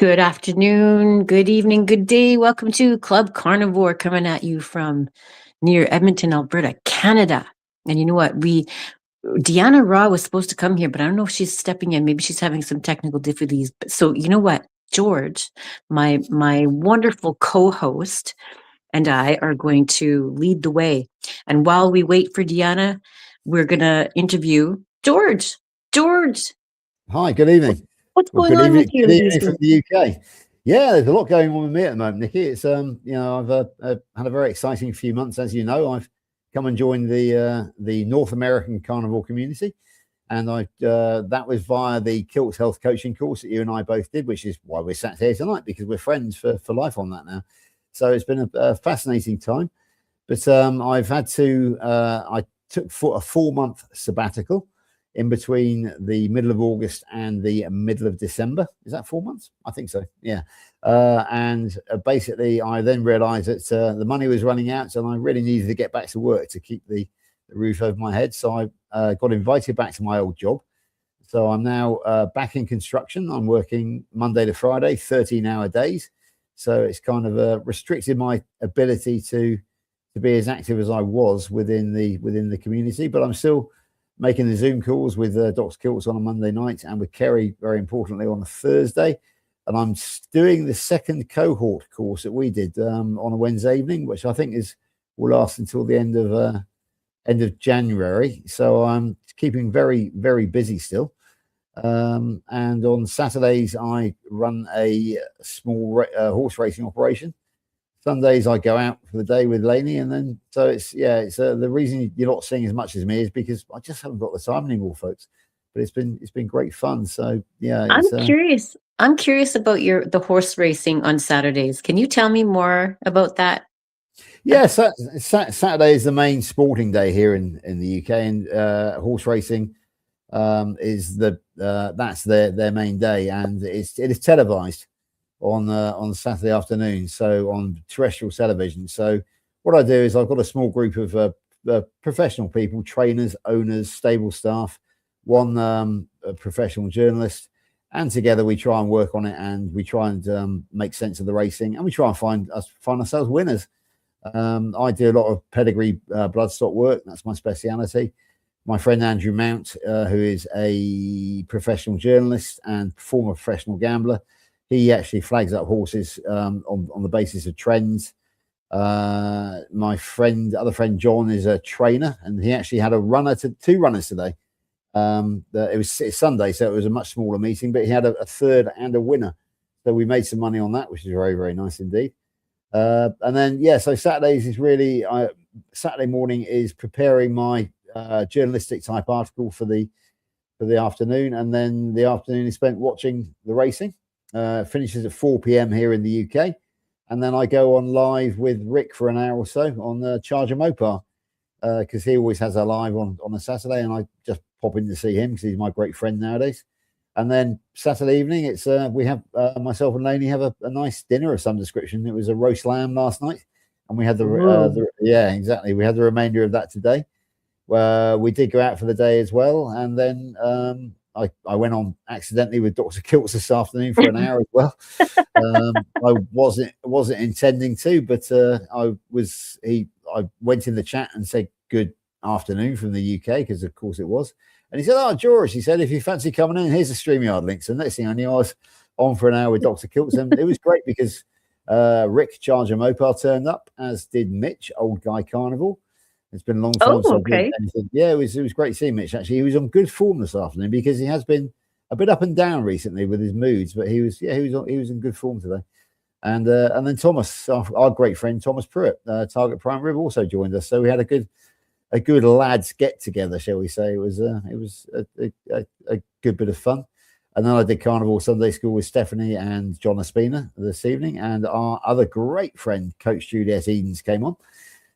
Good afternoon, good evening, good day. Welcome to Club Carnivore, coming at you from near Edmonton, Alberta, Canada. And you know what? Deanna Raw was supposed to come here, but I don't know if she's stepping in. Maybe she's having some technical difficulties. So you know what? George, my wonderful co-host, and I are going to lead the way. And while we wait for Deanna, we're gonna interview George. George, Hi, good evening. what's Well, going good on with evening. you Good these evening days? from the UK. Yeah, there's a lot going on with me at the moment, Nikki. It's I've had a very exciting few months, as you know. I've come and joined the North American carnivore community, and I that was via the Kilts Health Coaching course that you and I both did, which is why we're sat here tonight, because we're friends for life on that now. So it's been a fascinating time. But I've had to I took a 4-month sabbatical in between the middle of August and the middle of December. Is that 4 months? I think so. Yeah. And basically, I then realized that the money was running out and I really needed to get back to work to keep the roof over my head. So I got invited back to my old job. So I'm now back in construction. I'm working Monday to Friday, 13-hour days. So it's kind of restricted my ability to be as active as I was within the community, but I'm still making the Zoom calls with Dr. Kilts on a Monday night and with Kerry, very importantly, on a Thursday. And I'm doing the second cohort course that we did on a Wednesday evening, which I think will last until the end of January. So I'm keeping very, very busy still. And on Saturdays, I run a small horse racing operation. Sundays I go out for the day with Lainey, and then so it's the reason you're not seeing as much as me is because I just haven't got the time anymore, folks. But it's been great fun. So yeah, I'm curious about the horse racing on Saturdays. Can you tell me more about that? Yeah, Saturday is the main sporting day here in the UK, and horse racing is that's their main day, and it is televised on Saturday afternoon, so on terrestrial television. So what I do is I've got a small group of professional people, trainers, owners, stable staff, one a professional journalist, and together we try and work on it, and we try and make sense of the racing, and we try and find ourselves winners. I do a lot of pedigree bloodstock work. That's my speciality. My friend Andrew Mount, who is a professional journalist and former professional gambler, he actually flags up horses on the basis of trends. My other friend John is a trainer, and he actually had two runners today. It's Sunday, so it was a much smaller meeting, but he had a third and a winner. So we made some money on that, which is very, very nice indeed. And then, so Saturdays is really, Saturday morning is preparing my journalistic type article for the afternoon. And then the afternoon is spent watching the racing. Finishes at 4 p.m. here in the UK. And then I go on live with Rick for an hour or so on Charger Mopar, because he always has a live on a Saturday, and I just pop in to see him because he's my great friend nowadays. And then Saturday evening, it's we have myself and Lainey have a nice dinner of some description. It was a roast lamb last night, and we had exactly. We had the remainder of that today. We did go out for the day as well, and then I went on accidentally with Dr. Kilts this afternoon for an hour as well. I wasn't intending to, but I went in the chat and said good afternoon from the UK, because of course it was. And he said, "Oh, George," he said, "if you fancy coming in, here's the StreamYard link." So next thing I knew, I was on for an hour with Dr. Kilts, and it was great because Rick Charger Mopar turned up, as did Mitch, Old Guy Carnivore. It's been a long time. Oh, okay. Yeah, it was great seeing Mitch. Actually, he was on good form this afternoon because he has been a bit up and down recently with his moods, but he was in good form today. And then Thomas, our great friend Thomas Pruitt, Target Prime Rib, also joined us. So we had a good lads get together, shall we say? It was a good bit of fun. And then I did Carnivore Sunday School with Stephanie and John Espina this evening, and our other great friend Coach Juliet Edens came on.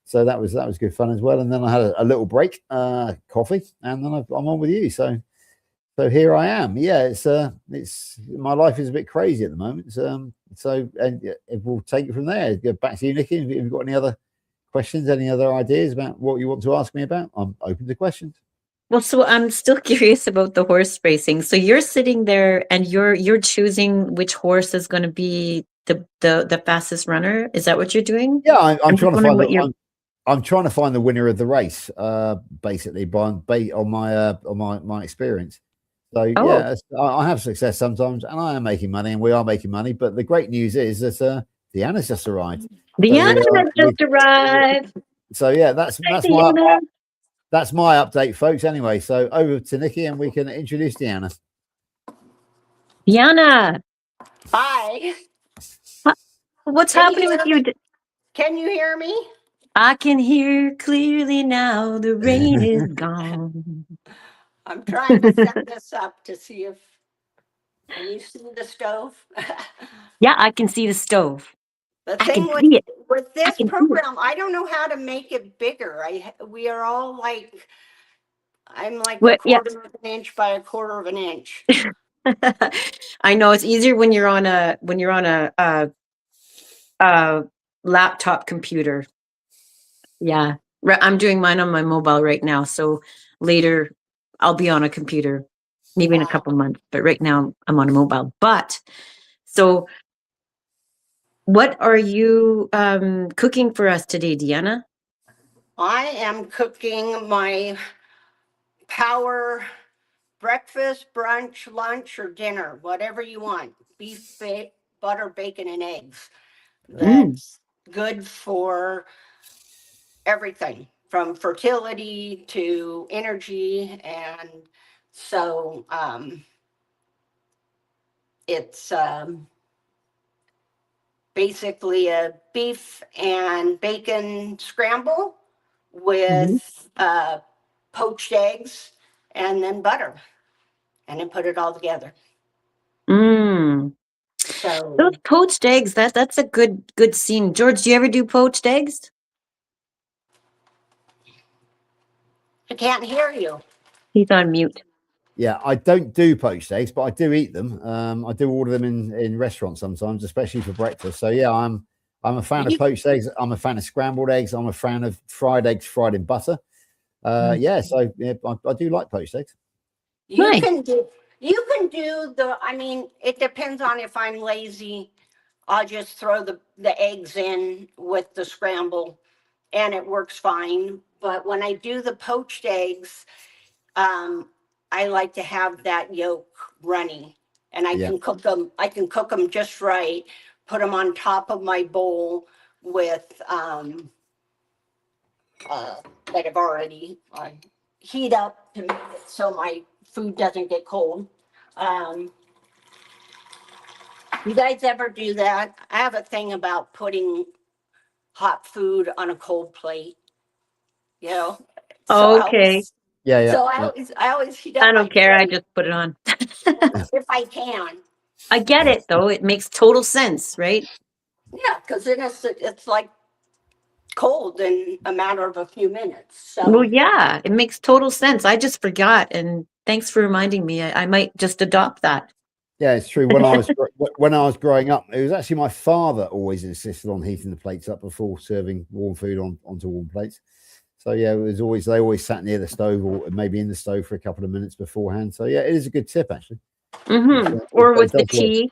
So that was good fun as well. And then I had a little break, coffee, and then I'm on with you. So here I am. Yeah, it's my life is a bit crazy at the moment. So we'll take it from there. Go back to you, Nikki. Have you got any other questions, any other ideas about what you want to ask me about? I'm open to questions. Well, so I'm still curious about the horse racing. So you're sitting there and you're choosing which horse is going to be the fastest runner. Is that what you're doing? Yeah, I'm I'm trying just to wondering find what you're. I'm trying to find the winner of the race, basically on my experience. So Oh, yeah, I have success sometimes, and I am making money, and we are making money. But the great news is that Deanna's just arrived. So Deanna has just arrived. so yeah, Hi, Deanna. that's my update, folks. Anyway, so over to Nikki, and we can introduce Deanna. Deanna, Hi. what's Can happening you with hear you? me? Can you hear me? I can hear clearly now. The rain is gone. I'm trying to set this up to see if can you see the stove? Yeah, I can see the stove. The I can thing see it. with I this can see it. program, I don't know how to make it bigger. We are all like I'm like a What? Yeah. quarter of an inch by a quarter of an inch. I know it's easier when you're on a laptop computer. Yeah. I'm doing mine on my mobile right now. So later I'll be on a computer, maybe in a couple months. But right now I'm on a mobile. But so what are you cooking for us today, Deanna? I am cooking my power breakfast, brunch, lunch, or dinner, whatever you want. Beef, butter, bacon, and eggs. Mm. That's good for everything from fertility to energy. And so it's basically a beef and bacon scramble Mhm. with poached eggs and then butter, and then put it all together. Mm. Those So poached eggs, that's a good scene. George, do you ever do poached eggs? I can't hear you. He's on mute. Yeah, I don't do poached eggs, but I do eat them. I do order them in restaurants sometimes, especially for breakfast. So yeah, I'm a fan of poached eggs. I'm a fan of scrambled eggs. I'm a fan of fried eggs fried in butter. Yeah, so yeah, I do like poached eggs. You Nice. can do I mean, it depends on if I'm lazy. I'll just throw the eggs in with the scramble and it works fine. But when I do the poached eggs, I like to have that yolk runny, and Yeah, I can cook them just right, put them on top of my bowl with that I've already heat up to make it so my food doesn't get cold. Um, you guys ever do that? I have a thing about putting hot food on a cold plate, you know. So I Okay. always, yeah, yeah, so yeah. I always heat I up my don't care. I plate just put it on. if I can. I get it though. It makes total sense, right? Yeah, because then it's like cold in a matter of a few minutes. Well, So yeah, it makes total sense. I just forgot, and thanks for reminding me. I might just adopt that. Yeah, it's true. When I was growing up, it was actually my father always insisted on heating the plates up before serving warm food onto warm plates. So yeah, it was always they always sat near the stove or maybe in the stove for a couple of minutes beforehand. So yeah, it is a good tip actually. Or It with the does work. tea,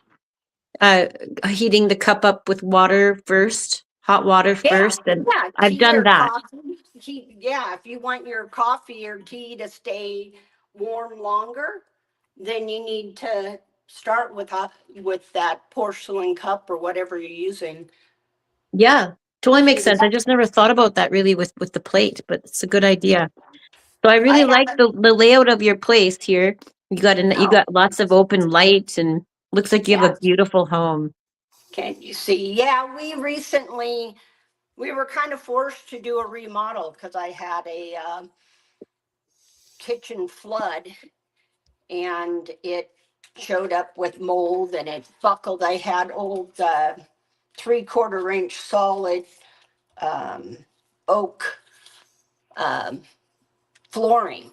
uh, heating the cup up with water first, hot water yeah, first, and yeah, I've tea done or that. coffee. Yeah, if you want your coffee or tea to stay warm longer, then you need to start with that porcelain cup or whatever you're using. Yeah, totally makes Heat it sense. I up. just never thought about that really with the plate, but it's a good idea. So I I really like haven't. the layout of your place here. You Oh, got lots of open light and looks like you have yeah. a beautiful home. Can you see? Yeah, we were kind of forced to do a remodel because I had a kitchen flood and it showed up with mold and it buckled. I had old 3/4 inch solid um, oak um, flooring.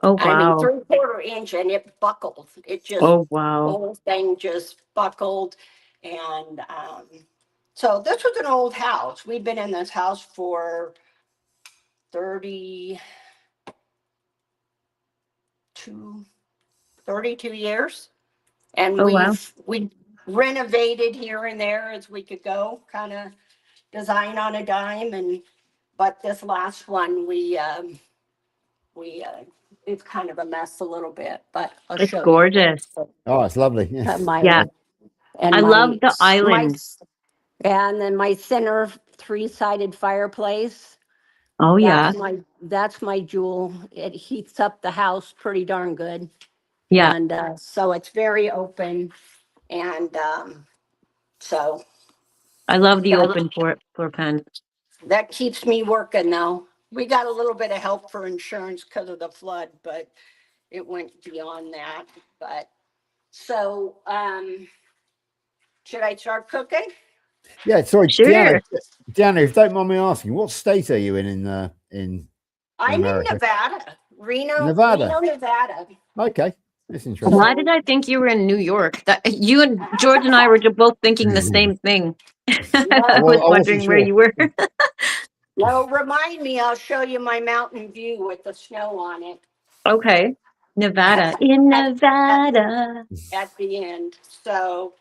Oh I mean, wow. 3/4 inch, and it buckled. It just, Oh the wow. whole thing just buckled. And so this was an old house. We've been in this house for 30, 32 years. And Oh, wow. we renovated here and there as we could go, kind of design on a dime. But this last one, it's kind of a mess a little bit, but I'll It's show gorgeous. you. Oh, it's lovely. Yeah. My Yeah. and I my love the island. and then my center 3-sided fireplace. Oh, yeah. That's my jewel. It heats up the house pretty darn good. Yeah. And so it's very open. And so I love the that, open floor pan. that keeps me working though. We got a little bit of help for insurance because of the flood, but it went beyond that. But so should I start cooking? Yeah. Sorry, Sure. Deanna, if you don't mind me asking, what state are you in I'm America? in Nevada, Nevada. Reno, Nevada. Okay, that's interesting. Why did I think you were in New York? That you and George and I were both thinking the same thing. I was I wasn't wondering where sure. you were. Well, remind me, I'll show you my mountain view with the snow on it. Okay. Nevada. In At- Nevada. At the end. So,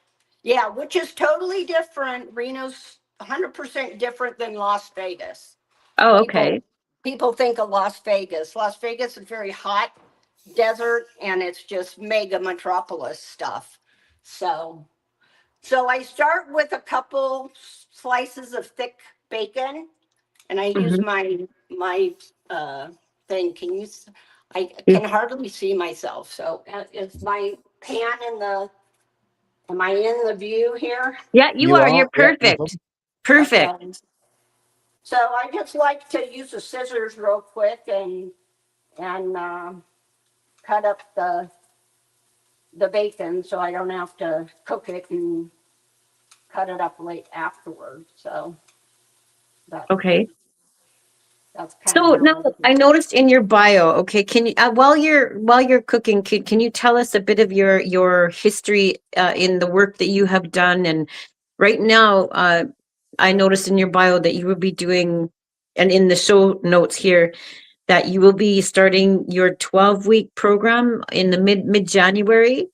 yeah, which is totally different. Reno's 100% different than Las Vegas. Oh, okay. People think of Las Vegas. Las Vegas is very hot desert and it's just mega metropolis stuff. So I start with a couple slices of thick bacon and I use Mhm. my thing. I Yeah. can hardly see myself. So is my pan am I in the view here? Yeah, you are. You're Yeah, no perfect. problem. Perfect. Okay. So I just like to use the scissors real quick and cut up the bacon so I don't have to cook it and cut it up late afterwards. So Okay. that's kind So of now how I noticed in your bio, okay, can you while you're cooking, can you tell us a bit of your history in the work that you have done? And right now, I noticed in your bio that you will be doing, and in the show notes here, that you will be starting your 12-week program in the mid January.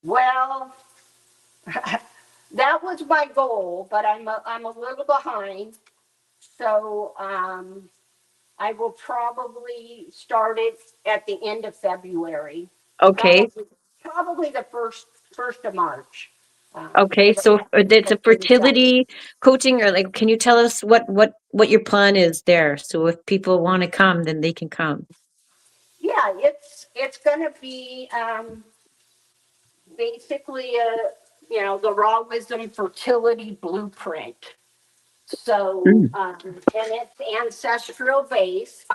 Well, that was my goal, but I'm a little behind. So I will probably start it at the end of February. Okay. Probably the first of March. Okay, so it's a fertility coaching, or like, can you tell us what your plan is there? So if people want to come, then they can come. Yeah, it's gonna be basically the Raw Wisdom Fertility Blueprint. So and it's ancestral based.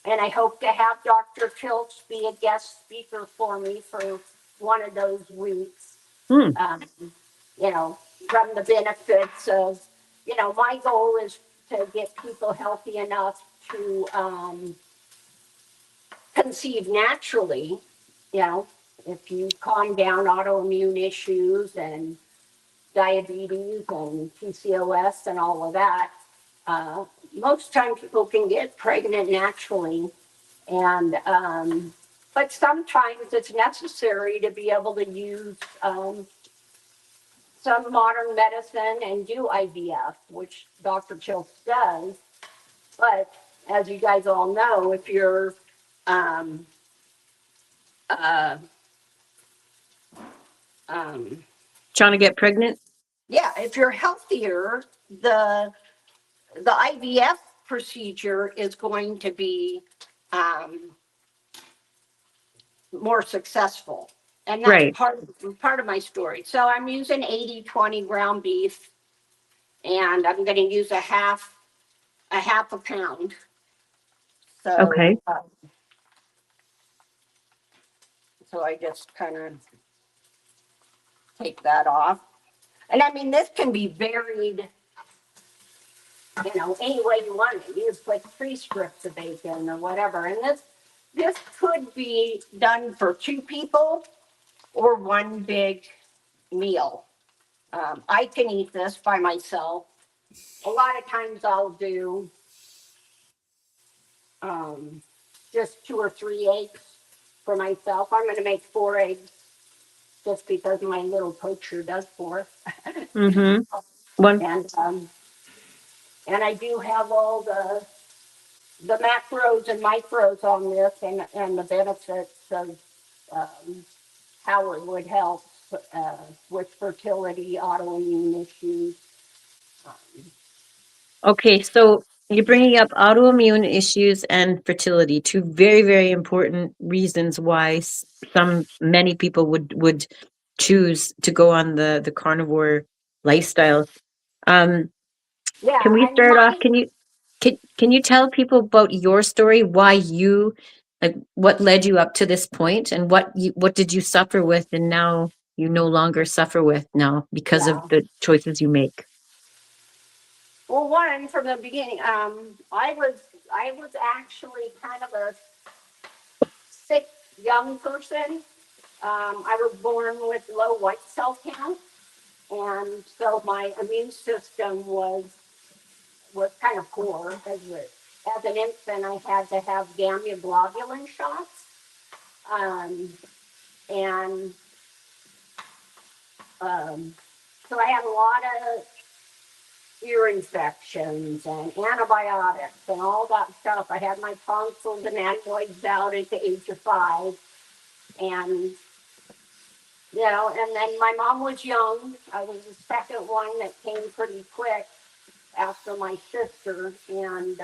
And I hope to have Dr. Tilts be a guest speaker for me for one of those weeks. Mm. From the benefits of, my goal is to get people healthy enough to conceive naturally. If you calm down autoimmune issues and diabetes and PCOS and all of that, most time people can get pregnant naturally. And but sometimes it's necessary to be able to use some modern medicine and do IVF, which Dr. Chiltz does. But as you guys all know, if you're uh, Trying to get pregnant? if you're healthier, the IVF procedure is going to be more successul. And that's Right. part of my story. So I'm using 80-20 ground beef, and I'm going to use a half a pound. So Okay. so I just kind of take that off. And I mean, this can be varied, any way you want it. You put 3 strips of bacon or whatever. And this could be done for 2 people or one big meal. I can eat this by myself. A lot of times I'll do just 2 or 3 eggs for myself. I'm going to make 4 eggs just because my little poacher does 4. Mm-hmm. One. And I do have all the macros and micros on this, and the benefits of how it would help with fertility, autoimmune issues. Okay, so you're bringing up autoimmune issues and fertility, two very, very important reasons why many people would choose to go on the carnivore lifestyle. Yeah, Can we I mean, start off? Can you tell people about your story? Why you, like, what led you up to this point, and what did you suffer with, and now you no longer suffer with now because of yeah. the choices you make? Well, one from the beginning, I was actually kind of a sick young person. I was born with low white cell count, and so my immune system was kind of poor. As an infant, I had to have gamma globulin shots, um, and so I had a lot of ear infections and antibiotics and all that stuff. I had my tonsils and adenoids out at the age of 5, and and then my mom was young. I was the second one that came pretty quick after my sister, and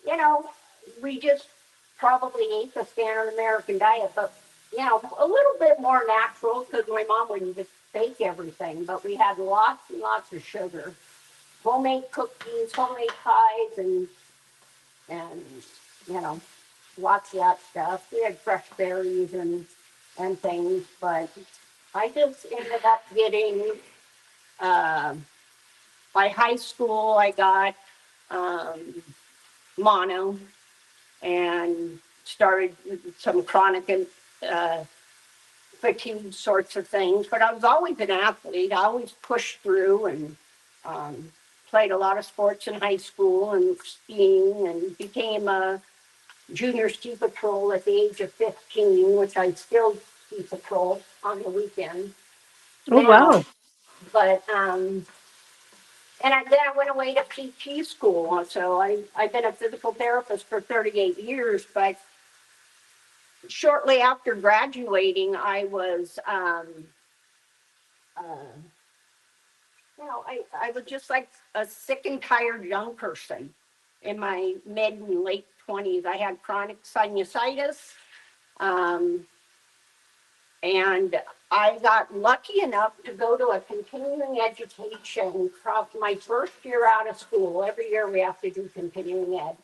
you know, we just probably ate the standard American diet, but a little bit more natural because my mom wouldn't just bake everything, but we had lots and lots of sugar, homemade cookies, homemade pies, and you know, lots of that stuff. We had fresh berries and things, but I just ended up getting, uh, by high school, I got mono and started some chronic and fatigue sorts of things. But I was always an athlete. I always pushed through and um, played a lot of sports in high school and skiing, and became a junior ski patrol at the age of 15, which I still ski patrol on the weekend Oh, now. wow. But then I went away to PT school. So I've been a physical therapist for 38 years. But shortly after graduating, I was, uh, I was just like a sick and tired young person in my mid and late 20s. I had chronic sinusitis. Um, And I got lucky enough to go to a continuing education my first year out of school. Every year we have to do continuing ed.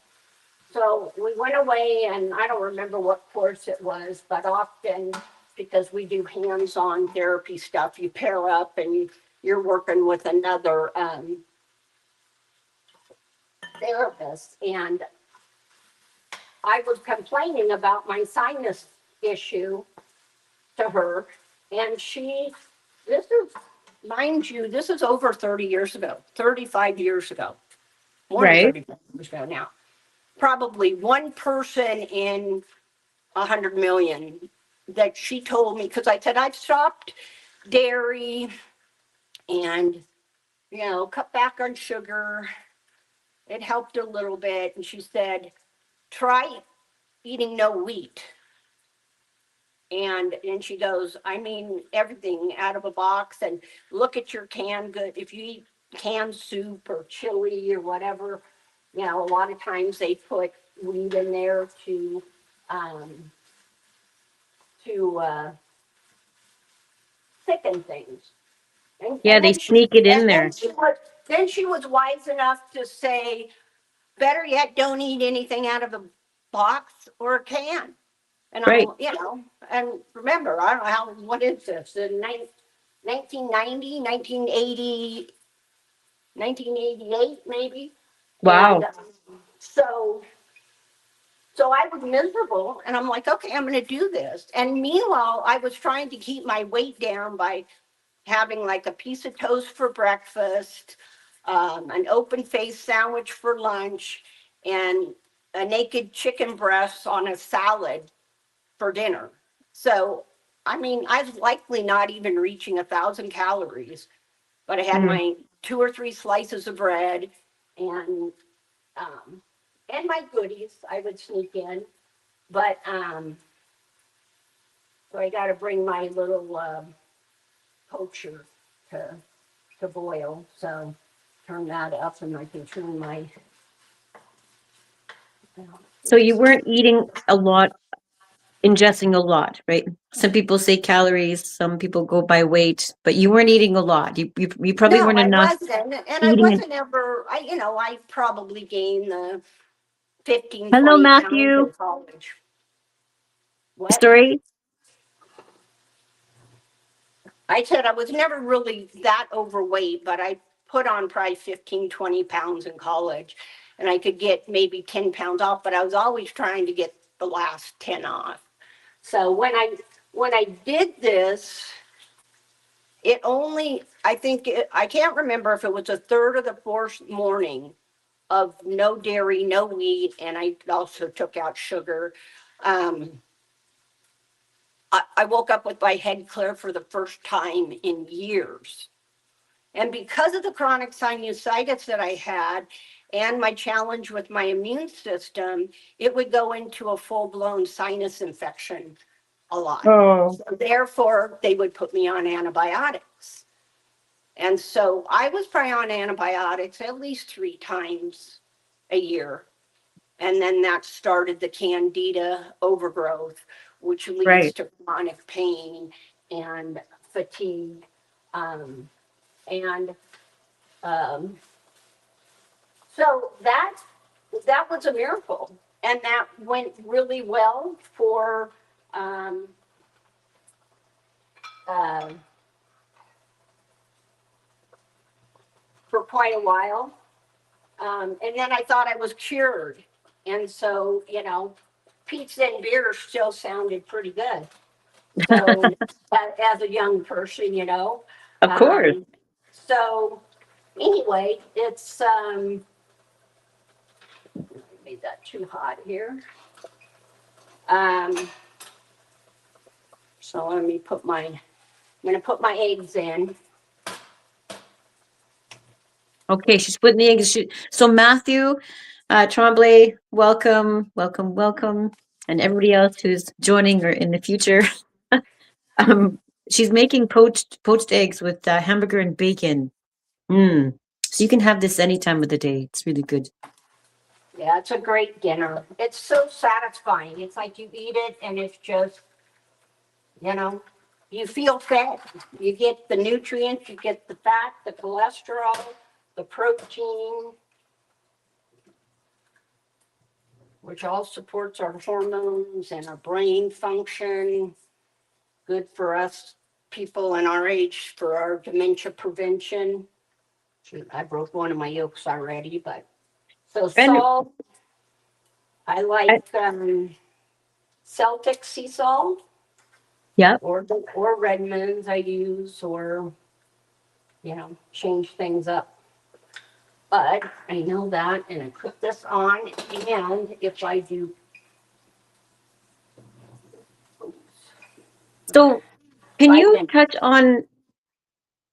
So we went away, and I don't remember what course it was, but often because we do hands-on therapy stuff, you pair up and you're working with another therapist. And I was complaining about my sinus issue to her, and this is, mind you, this is over 30 years ago, 35 years ago, more than Right. 35 years ago now. Probably one person in 100 million that she told me, because I said I've stopped dairy and, cut back on sugar. It helped a little bit. And she said, try eating no wheat. And she goes, I mean, everything out of a box, and look at your canned good. If you eat canned soup or chili or whatever, a lot of times they put wheat in there um, to thicken things. And, Yeah, and they then she sneak it in and there. then she was wise enough to say, better yet, don't eat anything out of a box or a can. And Right. and remember, I don't know what is this, the 1990, 1980, 1988, maybe. And Wow. so, so I was miserable, and I'm like, okay, I'm going to do this. And meanwhile, I was trying to keep my weight down by having like a piece of toast for breakfast, an open faced sandwich for lunch, and a naked chicken breast on a salad for dinner. So, I mean, I was likely not even reaching 1,000 calories, but I had Mm. my 2 or 3 slices of bread um, and my goodies I would sneak in. But so I got to bring my little poacher to boil. So turn that up, and I can turn my. So you weren't eating a lot, ingesting a lot, right? Some people say calories, some people go by weight, but you weren't eating a lot. You probably No, weren't I enough wasn't, and I eating. wasn't ever. I probably gained the 15, Hello, 20 pounds Matthew. in college. What? Story. I said I was never really that overweight, but I put on probably 15, 20 pounds in college, and I could get maybe 10 pounds off, but I was always trying to get the last 10 off. So when I did this, I can't remember if it was the third or the fourth morning of no dairy, no wheat, and I also took out sugar. Um, I woke up with my head clear for the first time in years. And because of the chronic sinusitis that I had and my challenge with my immune system, it would go into a full-blown sinus infection a lot. Oh, So therefore, they would put me on antibiotics. And so I was probably on antibiotics at least 3 times a year. And then that started the candida overgrowth, which leads right. to chronic pain and fatigue. And um, so that was a miracle. And that went really well um, uh, for quite a while. And then I thought I was cured. And so, pizza and beer still sounded pretty good. So, as a young person. Of course. Um, so, anyway, it's made that too hot here. Um, so let me I'm going to put my eggs in. Okay, she's putting the eggs. So Matthew, Tremblay, welcome, welcome, welcome, and everybody else who's joining or in the future. um, she's making poached eggs with hamburger and bacon. So you can have this any time of the day. It's really good. Yeah, it's a great dinner. It's so satisfying. It's like you eat it and it's just, you feel fed. You get the nutrients, you get the fat, the cholesterol, the protein, which all supports our hormones and our brain function. Good for us people in our age for our dementia prevention. Shoot, I broke one of my yolks already, but so And salt. I like Celtic sea salt. yeah, Or Redmonds I use, or change things up. But I know that, and I put this on, and if I do, so can 5 you minutes. touch on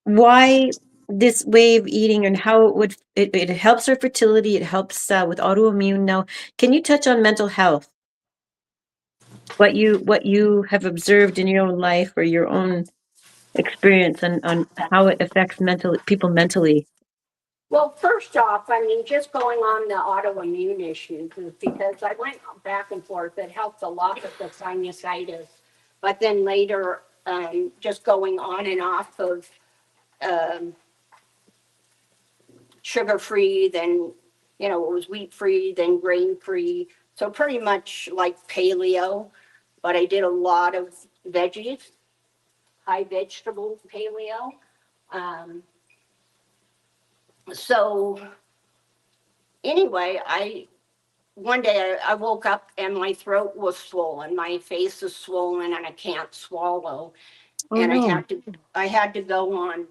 why this way of eating and how it helps our fertility? It helps with autoimmune. Now, can you touch on mental health? What you have observed in your own life or your own experience and on how it affects people mentally. Well, first off, I mean, just going on the autoimmune issues is because I went back and forth. It helped a lot with the sinusitis, but then later, just going on and off of um, sugar-free, then, it was wheat-free, then grain-free. So pretty much like paleo, but I did a lot of veggies, high vegetable paleo. Um, so anyway, one day I woke up and my throat was swollen, my face is swollen, and I can't swallow. Oh And no. I had to go on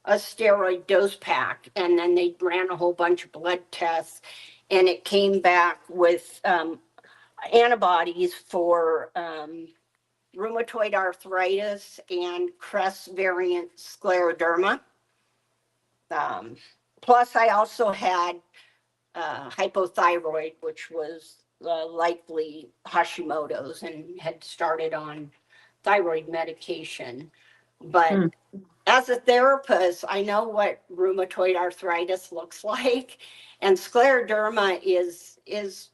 a steroid dose pack, and then they ran a whole bunch of blood tests, and it came back with antibodies for rheumatoid arthritis and Crest variant scleroderma. Plus, I also had hypothyroid, which was likely Hashimoto's, and had started on thyroid medication. But as a therapist, I know what rheumatoid arthritis looks like, and scleroderma is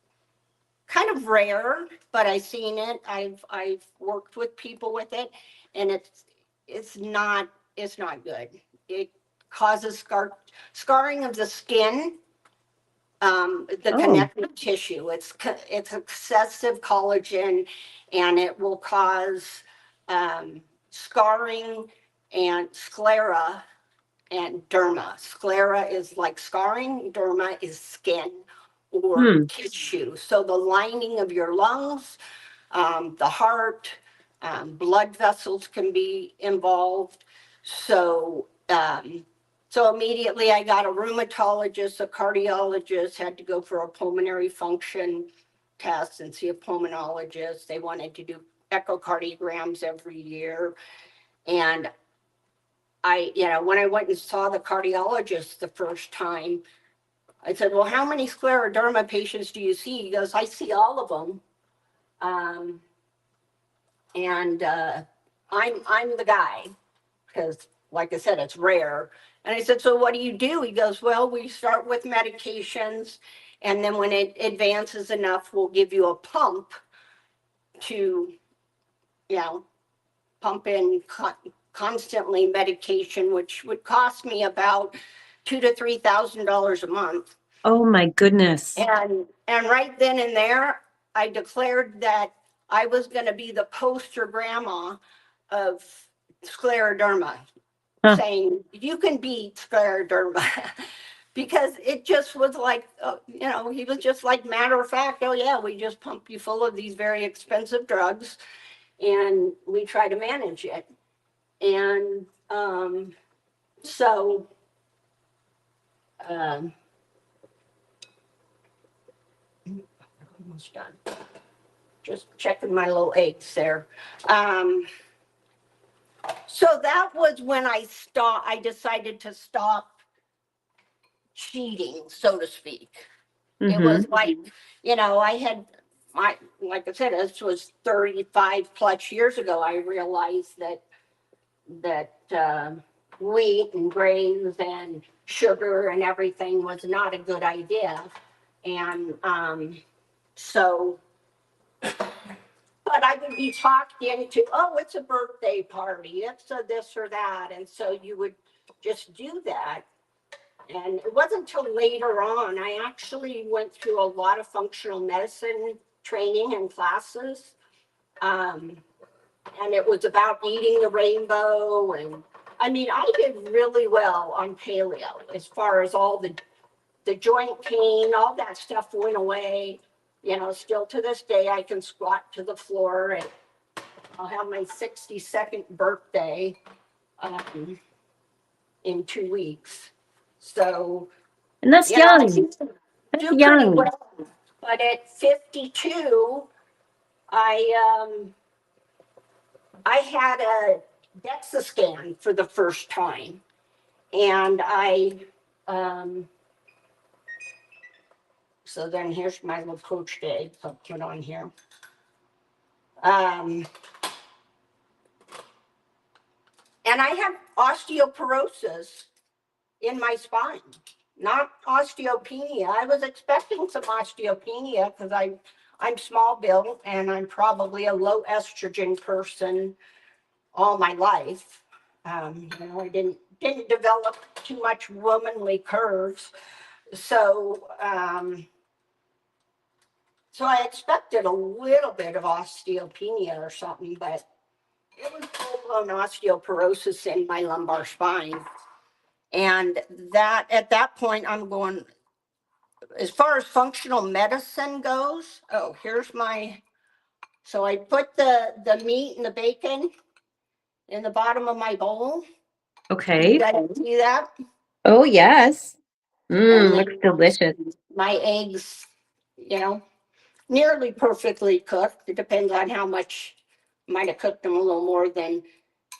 kind of rare, but I've seen it. I've worked with people with it, and it's not good. It causes scarring of the skin, the connective tissue. It's excessive collagen, and it will cause scarring and sclera and derma. Sclera is like scarring, derma is skin or tissue. So the lining of your lungs, the heart, blood vessels can be involved. So so immediately I got a rheumatologist, a cardiologist, had to go for a pulmonary function test and see a pulmonologist. They wanted to do echocardiograms every year. And when I went and saw the cardiologist the first time, I said, well, how many scleroderma patients do you see? He goes, I see all of them. I'm the guy, because like I said, it's rare. And I said, so what do you do? He goes, well, we start with medications, and then when it advances enough, we'll give you a pump to, pump in constantly medication, which would cost me about $2,000 to $3,000 a month. Oh my goodness. And right then and there, I declared that I was going to be the poster grandma of scleroderma, saying you can beat scleroderma. Because it just was like, he was just like, matter of fact, oh yeah, we just pump you full of these very expensive drugs and we try to manage it. And so almost done. Just checking my little eggs there. So that was when I decided to stop cheating, so to speak. It was like, I had like I said, this was 35 plus years ago. I realized that wheat and grains and sugar and everything was not a good idea. And so, but I would be talked into, oh, it's a birthday party, it's a this or that. And so you would just do that. And it wasn't until later on, I actually went through a lot of functional medicine training and classes. And it was about eating the rainbow. And I mean, I did really well on paleo as far as all the joint pain, all that stuff went away. Still to this day, I can squat to the floor, and I'll have my 62nd birthday in 2 weeks. So, and that's young. That's young. Well, but at 52, I had a DEXA scan for the first time, and so then here's my little poached egg I'll put on here. And I have osteoporosis in my spine, not osteopenia. I was expecting some osteopenia because I'm small built and I'm probably a low estrogen person all my life. I didn't develop too much womanly curves. So so I expected a little bit of osteopenia or something, but it was full-blown osteoporosis in my lumbar spine. And that at that point, I'm going, as far as functional medicine goes, here's so I put the meat and the bacon in the bottom of my bowl. Okay. You guys see that? Oh, yes. And then Looks delicious. my eggs, nearly perfectly cooked. It depends on how much. Might have cooked them a little more than.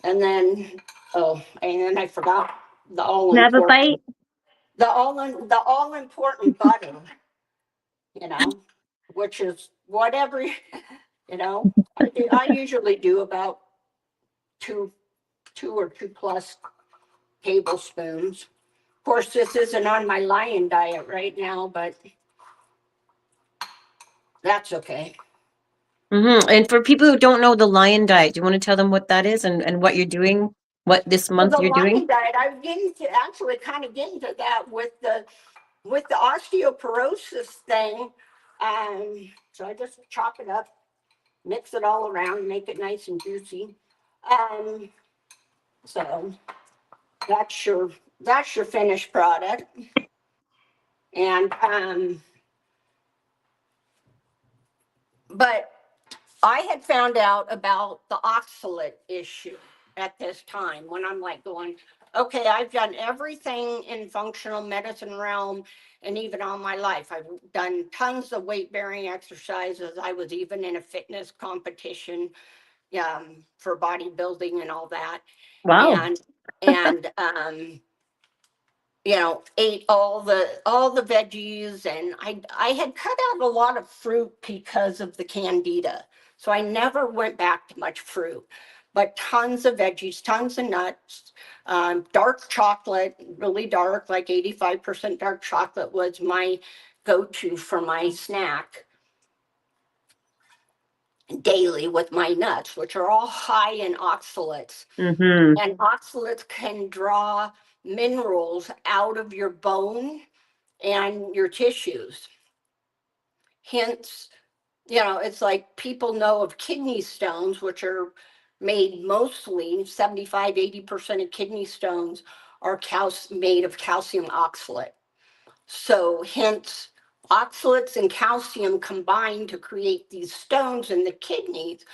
And then I forgot the all Can I have a important bite? the all important butter, which is whatever I usually do about two or two plus tablespoons. Of course, this isn't on my lion diet right now, but that's okay. And for people who don't know the lion diet, do you want to tell them what that is and what you're doing, what this Well, month the you're doing? lion diet, I'm getting to actually kind of get into that with the osteoporosis thing. So I just chop it up, mix it all around, make it nice and juicy. So that's your finished product. And but I had found out about the oxalate issue at this time when I'm like going, okay, I've done everything in functional medicine realm and even all my life. I've done tons of weight bearing exercises. I was even in a fitness competition for bodybuilding and all that. Wow. And ate all the veggies, and I had cut out a lot of fruit because of the candida. So I never went back to much fruit, but tons of veggies, tons of nuts, dark chocolate, really dark, like 85% dark chocolate was my go-to for my snack daily with my nuts, which are all high in oxalates. And oxalates can draw minerals out of your bone and your tissues. Hence, it's like people know of kidney stones, which are made mostly 75-80% of kidney stones are made of calcium oxalate. So hence, oxalates and calcium combine to create these stones in the kidneys.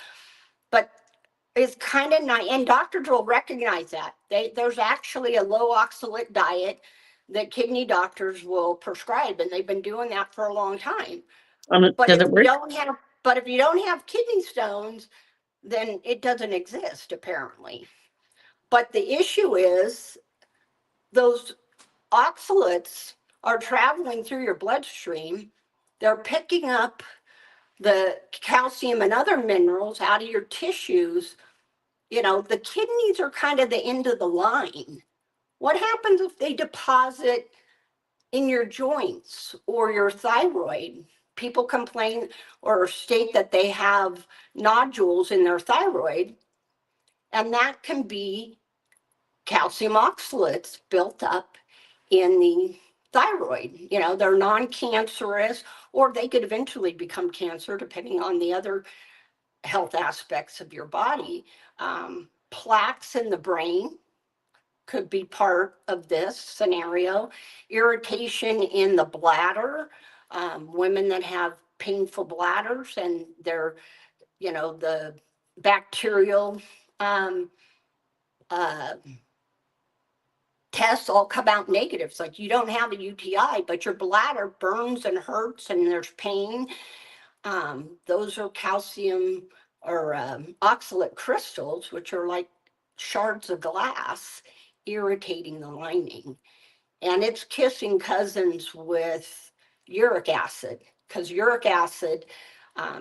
But it's kind of nice, and doctors will recognize that. There's actually a low oxalate diet that kidney doctors will prescribe, and they've been doing that for a long time. But Does if it work? you don't have kidney stones, then it doesn't exist apparently. But the issue is those oxalates are traveling through your bloodstream. They're picking up the calcium and other minerals out of your tissues. The kidneys are kind of the end of the line. What happens if they deposit in your joints or your thyroid? People complain or state that they have nodules in their thyroid, and that can be calcium oxalates built up in the thyroid. They're non-cancerous, or they could eventually become cancer depending on the other health aspects of your body. Plaques in the brain could be part of this scenario. Irritation in the bladder, women that have painful bladders and they're, the bacterial tests all come out negative. It's like you don't have a UTI, but your bladder burns and hurts and there's pain. Those are calcium or oxalate crystals, which are like shards of glass irritating the lining. And it's kissing cousins with uric acid, because uric acid,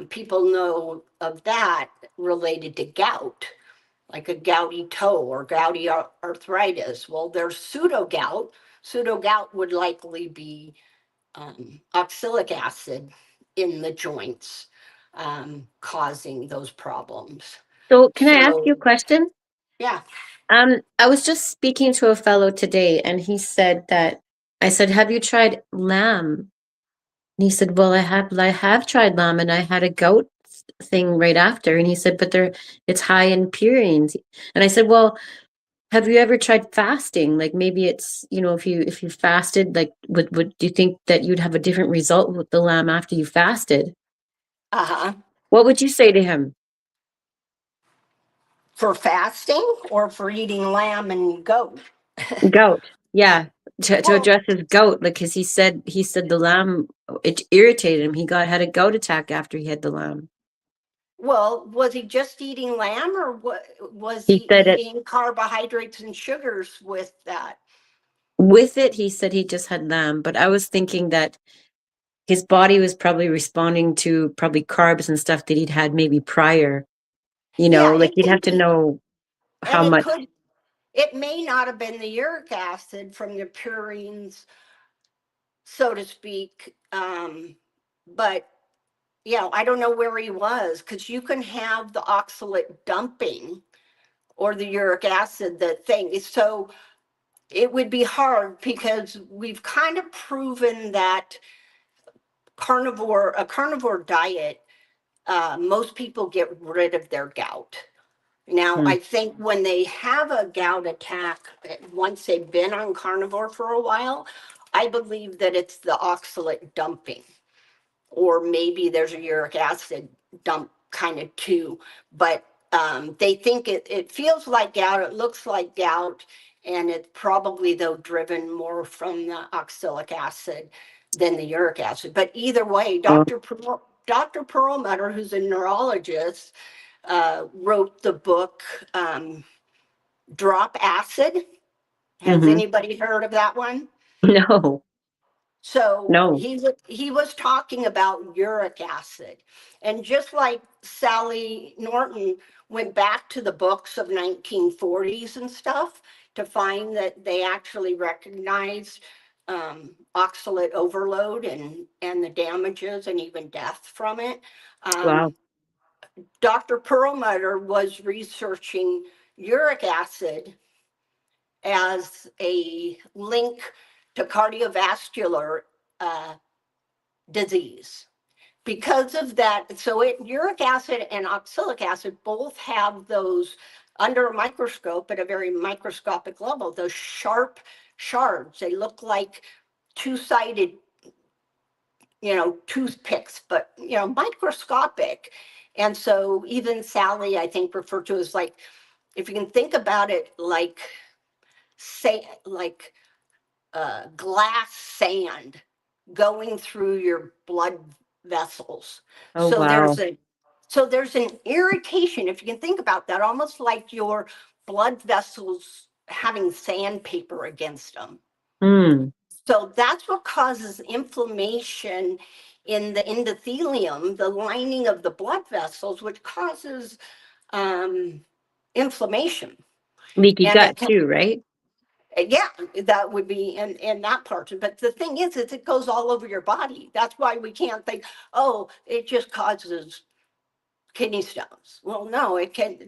people know of that related to gout, like a gouty toe or gouty arthritis. Well, there's pseudo-gout. Pseudo-gout would likely be oxalic acid in the joints causing those problems. So can I ask you a question? Yeah. I was just speaking to a fellow today, and he said that I said, "Have you tried lamb?" And he said, "Well, I have tried lamb, and I had a gout thing right after." And he said, "But it's high in purines." And I said, "Well, have you ever tried fasting? Like maybe it's, if you fasted, like would do you think that you'd have a different result with the lamb after you fasted?" What would you say to him? For fasting or for eating lamb and goat? Goat. Yeah. to Well, address his gout, like, because he said the lamb, it irritated him. He had a gout attack after he had the lamb. well, was he just eating lamb, or what was he He said it eating carbohydrates and sugars with that? with it. He said he just had lamb, but I was thinking that his body was probably responding to probably carbs and stuff that he'd had maybe prior. Yeah, Like it you'd can have to be, know and how much. it may not have been the uric acid from the purines, so to speak. But I don't know where he was, because you can have the oxalate dumping or the uric acid, the thing. So it would be hard, because we've kind of proven that a carnivore diet, most people get rid of their gout. Now, Hmm. I think when they have a gout attack, once they've been on carnivore for a while, I believe that it's the oxalate dumping, or maybe there's a uric acid dump kind of too. But they think it feels like gout, it looks like gout, and it's probably, though, driven more from the oxalic acid than the uric acid. But either way, Oh. Dr. Perlmutter, who's a neurologist, wrote the book Drop Acid. Has Mm-hmm. anybody heard of that one? No, So no. he was talking about uric acid. And just like Sally Norton went back to the books of 1940s and stuff to find that they actually recognized oxalate overload and the damages and even death from it. Wow. Dr. Perlmutter was researching uric acid as a link to cardiovascular disease. Because of that, so uric acid and oxalic acid both have those, under a microscope at a very microscopic level, those sharp shards. They look like two-sided, toothpicks, but, microscopic. And so even Sally, I think, referred to as, like, if you can think about it, like, say, like glass sand going through your blood vessels. Oh, So wow. there's an irritation, if you can think about that, almost like your blood vessels having sandpaper against them. Hmm. So that's what causes inflammation in the endothelium, the lining of the blood vessels, which causes inflammation. Leaky And gut too, right? yeah, that would be in that part. But the thing is it goes all over your body. That's why we can't think, oh, it just causes kidney stones. Well, no,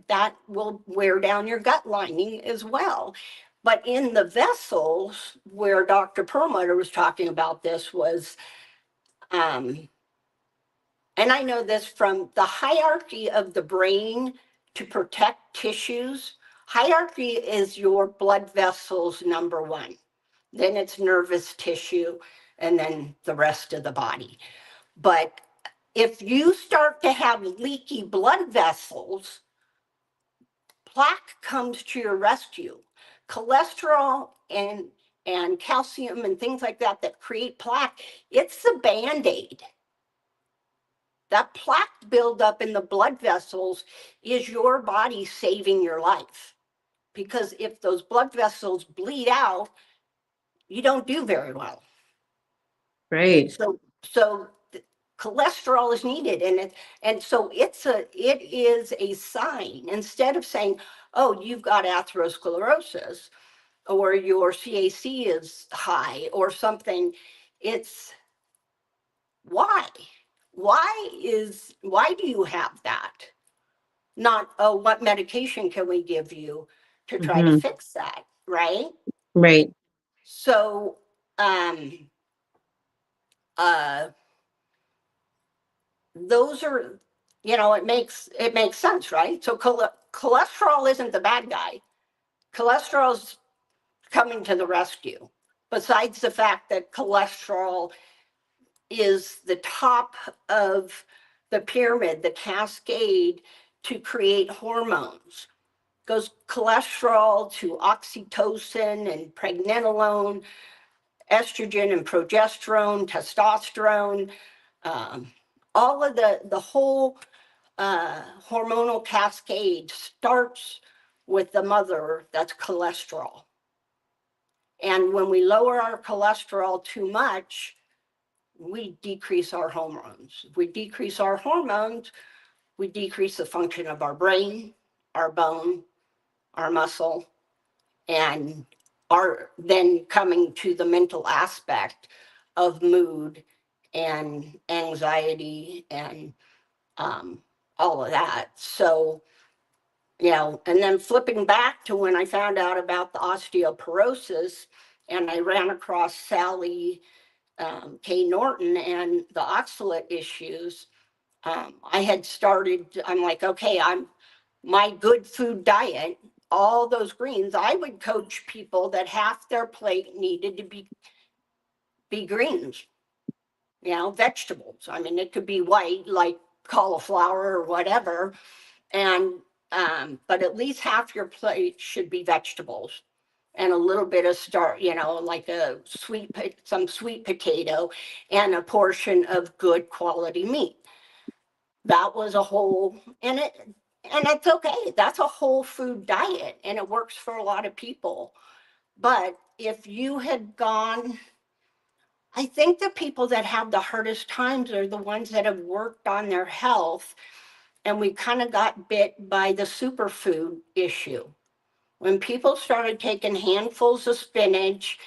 that will wear down your gut lining as well. But in the vessels where Dr. Perlmutter was talking about this was, and I know this from the hierarchy of the brain to protect tissues. Hierarchy is your blood vessels number one. Then it's nervous tissue, and then the rest of the body. But if you start to have leaky blood vessels, plaque comes to your rescue. Cholesterol and calcium and things like that create plaque, it's the Band-Aid. That plaque buildup in the blood vessels is your body saving your life. Because if those blood vessels bleed out, you don't do very well. Right. So cholesterol is needed, and so it is a sign. Instead of saying, oh, you've got atherosclerosis or your CAC is high or something, it's why do you have that? Not, oh, what medication can we give you to try to Mm-hmm. fix that, right? Right. So those are, it makes sense, right? So cholesterol isn't the bad guy. Cholesterol's coming to the rescue. Besides the fact that cholesterol is the top of the pyramid, the cascade to create hormones. Goes cholesterol to oxytocin and pregnenolone, estrogen and progesterone, testosterone, all of the whole hormonal cascade starts with the mother, that's cholesterol. And when we lower our cholesterol too much, we decrease our hormones. If we decrease our hormones, we decrease the function of our brain, our bone, our muscle, and are then coming to the mental aspect of mood and anxiety and all of that. So, you know, and then flipping back to when I found out about the osteoporosis and I ran across Sally K. Norton and the oxalate issues, I had started, I'm like, okay, my good food diet, all those greens, I would coach people that half their plate needed to be greens, you know, vegetables. I mean, it could be white, like cauliflower or whatever. And, but at least half your plate should be vegetables and a little bit of you know, like some sweet potato and a portion of good quality meat. That was a whole, and it's okay. That's a whole food diet and it works for a lot of people. But if you had gone, I think the people that have the hardest times are the ones that have worked on their health, and we kind of got bit by the superfood issue. When people started taking handfuls of spinach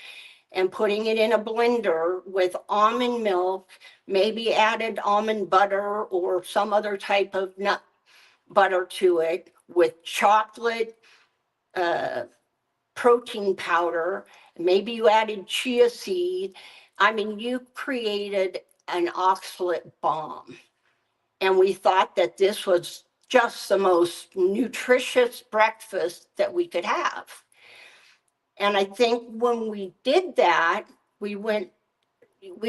and putting it in a blender with almond milk, maybe added almond butter or some other type of nut butter to it, with chocolate, protein powder, maybe you added chia seed. I mean, you created an oxalate bomb. And we thought that this was just the most nutritious breakfast that we could have. And I think when we did that, we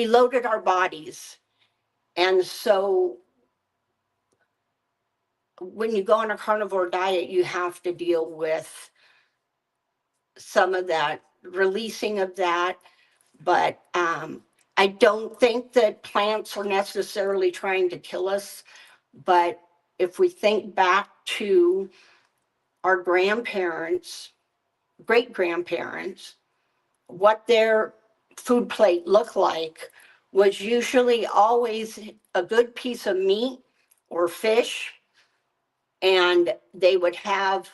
loaded our bodies. And so when you go on a carnivore diet, you have to deal with some of that, releasing of that. But I don't think that plants are necessarily trying to kill us. But if we think back to our grandparents, great grandparents, what their food plate looked like was usually always a good piece of meat or fish, and they would have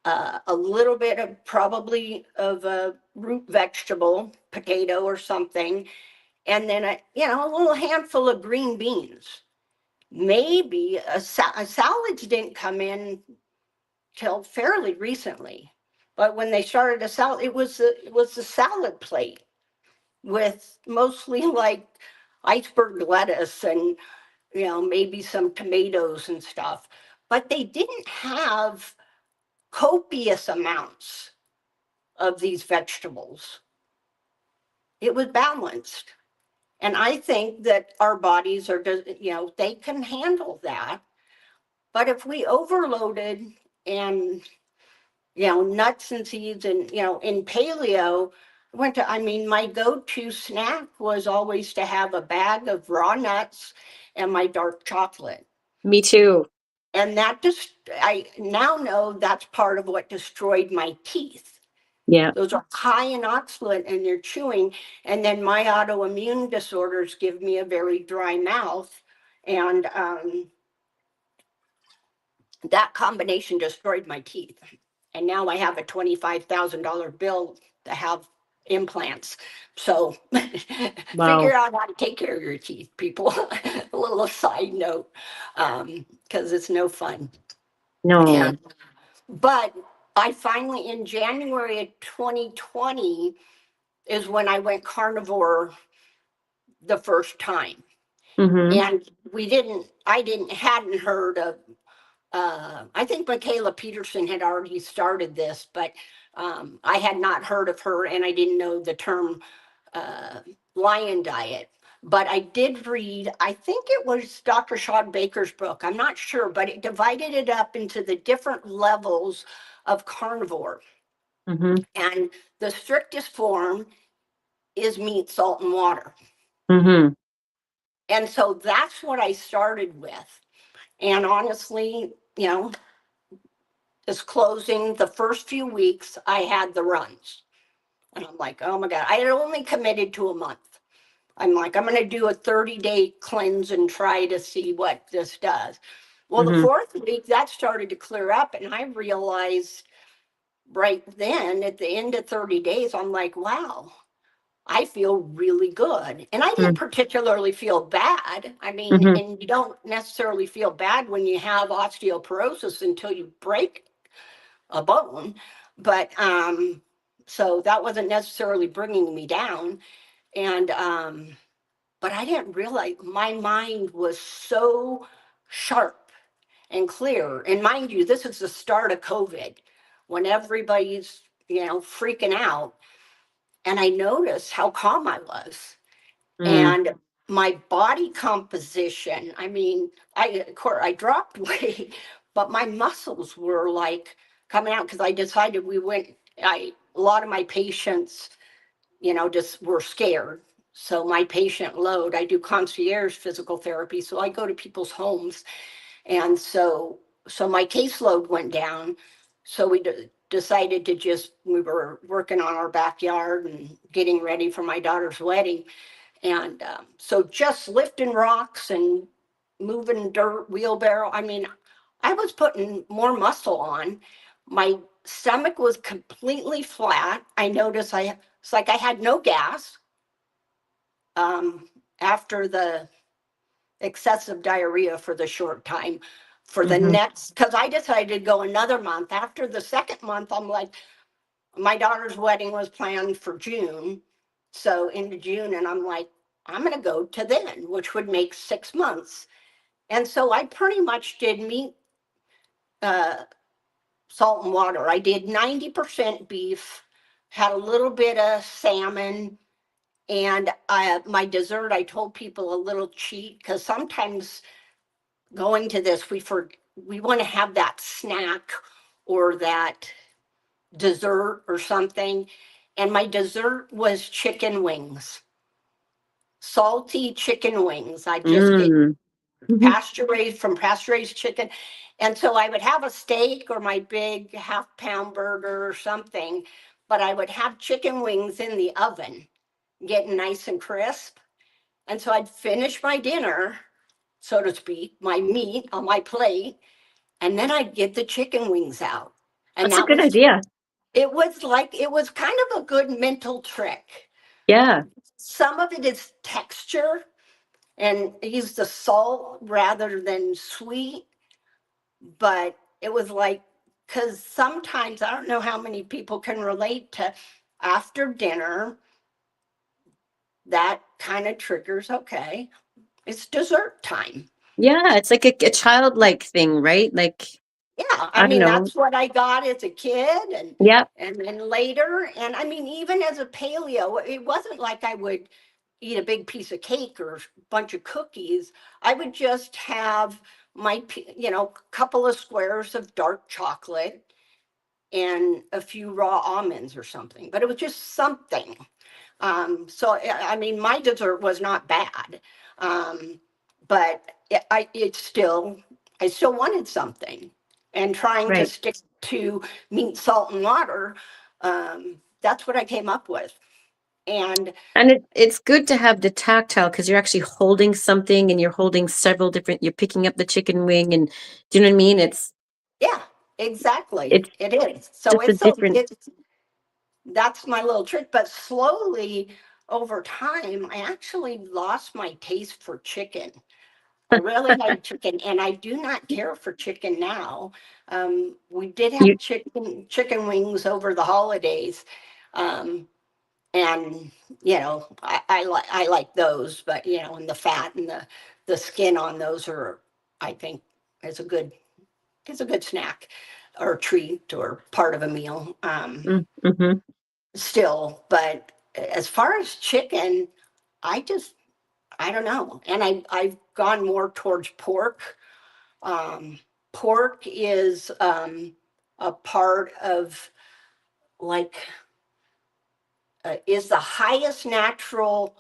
a little bit of probably of a root vegetable, potato or something, and then a little handful of green beans. Maybe salads didn't come in till fairly recently, but when they started a salad, it was the salad plate with mostly like iceberg lettuce and maybe some tomatoes and stuff, but they didn't have copious amounts of these vegetables. It was balanced. And I think that our bodies are, they can handle that. But if we overloaded and, nuts and seeds and, in paleo, my go-to snack was always to have a bag of raw nuts and my dark chocolate. Me too. And I now know that's part of what destroyed my teeth. Yeah. Those are high in oxalate and they're chewing. And then my autoimmune disorders give me a very dry mouth. And that combination destroyed my teeth. And now I have a $25,000 bill to have implants. So figure out how to take care of your teeth, people. A little side note, because it's no fun. No. But I finally, in January of 2020, is when I went carnivore the first time. Mm-hmm. And I hadn't heard of, I think Michaela Peterson had already started this, but I had not heard of her and I didn't know the term lion diet. But I did read, I think it was Dr. Sean Baker's book, I'm not sure, but it divided it up into the different levels of carnivore. Mm-hmm. And the strictest form is meat, salt, and water. Mm-hmm. And so that's what I started with. And honestly, just closing the first few weeks, I had the runs. And I'm like, oh my God, I had only committed to a month. I'm like, I'm going to do a 30-day cleanse and try to see what this does. Well, the Mm-hmm. fourth week, that started to clear up. And I realized right then, at the end of 30 days, I'm like, wow, I feel really good. And I didn't particularly feel bad. I mean, Mm-hmm. and you don't necessarily feel bad when you have osteoporosis until you break a bone. But so that wasn't necessarily bringing me down. And but I didn't realize my mind was so sharp and clear. And mind you, this is the start of COVID when everybody's, freaking out. And I noticed how calm I was. Mm. And my body composition, I mean, of course, I dropped weight, but my muscles were like coming out because I decided a lot of my patients, just were scared. So my patient load, I do concierge physical therapy. So I go to people's homes. And so my caseload went down. So we decided we were working on our backyard and getting ready for my daughter's wedding. And so just lifting rocks and moving dirt, wheelbarrow. I mean, I was putting more muscle on. My stomach was completely flat. I noticed it's like I had no gas after the excessive diarrhea for the short time. For the Mm-hmm. next, because I decided to go another month. After the second month, I'm like, my daughter's wedding was planned for June. So into June, and I'm like, I'm going to go to then, which would make 6 months. And so I pretty much did meat, salt, and water. I did 90% beef, had a little bit of salmon, and my dessert, I told people a little cheat because sometimes going to this, we want to have that snack or that dessert or something. And my dessert was chicken wings, salty chicken wings. I just get Mm. Mm-hmm. pasture raised chicken. And so I would have a steak or my big half-pound burger or something, but I would have chicken wings in the oven, getting nice and crisp. And so I'd finish my dinner, so to speak, my meat on my plate, and then I'd get the chicken wings out. And That's a good idea. it was kind of a good mental trick. Yeah. Some of it is texture and use the salt rather than sweet, but it was like, because sometimes I don't know how many people can relate to after dinner, that kind of triggers, okay, it's dessert time. Yeah. It's like a childlike thing, right? Like, Yeah, I I don't mean, know. that's what I got as a kid Yep. and then later. And I mean, even as a paleo, it wasn't like I would eat a big piece of cake or a bunch of cookies. I would just have my, couple of squares of dark chocolate and a few raw almonds or something, but it was just something. So, I mean, my dessert was not bad. But I still wanted something and trying to Right. stick to meat, salt, and water. That's what I came up with. And And it's good to have the tactile because you're actually holding something and you're holding several different, you're picking up the chicken wing and do you know what I mean? yeah, exactly. It's It is. So just a different, that's my little trick. But slowly over time, I actually lost my taste for chicken. I really like chicken, and I do not care for chicken now. We did you, have chicken wings over the holidays, um, and I like those, but and the fat and the skin on those are, I think, is a good snack or treat or part of a meal. mm-hmm. Still, but as far as chicken, I just I don't know, and I've gone more towards pork. Um, Pork is a part of like is the highest natural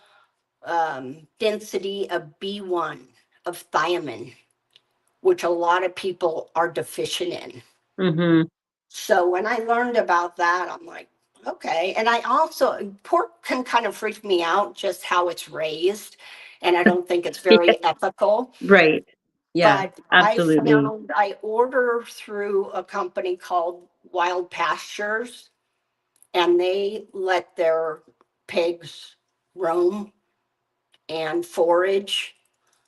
density of B1, of thiamine, which a lot of people are deficient in. Mm-hmm. So when I learned about that, I'm like, okay. And I also, pork can kind of freak me out just how it's raised. And I don't think it's Yeah, very ethical. right. Yeah, But absolutely. I order through a company called Wild Pastures, and they let their pigs roam and forage.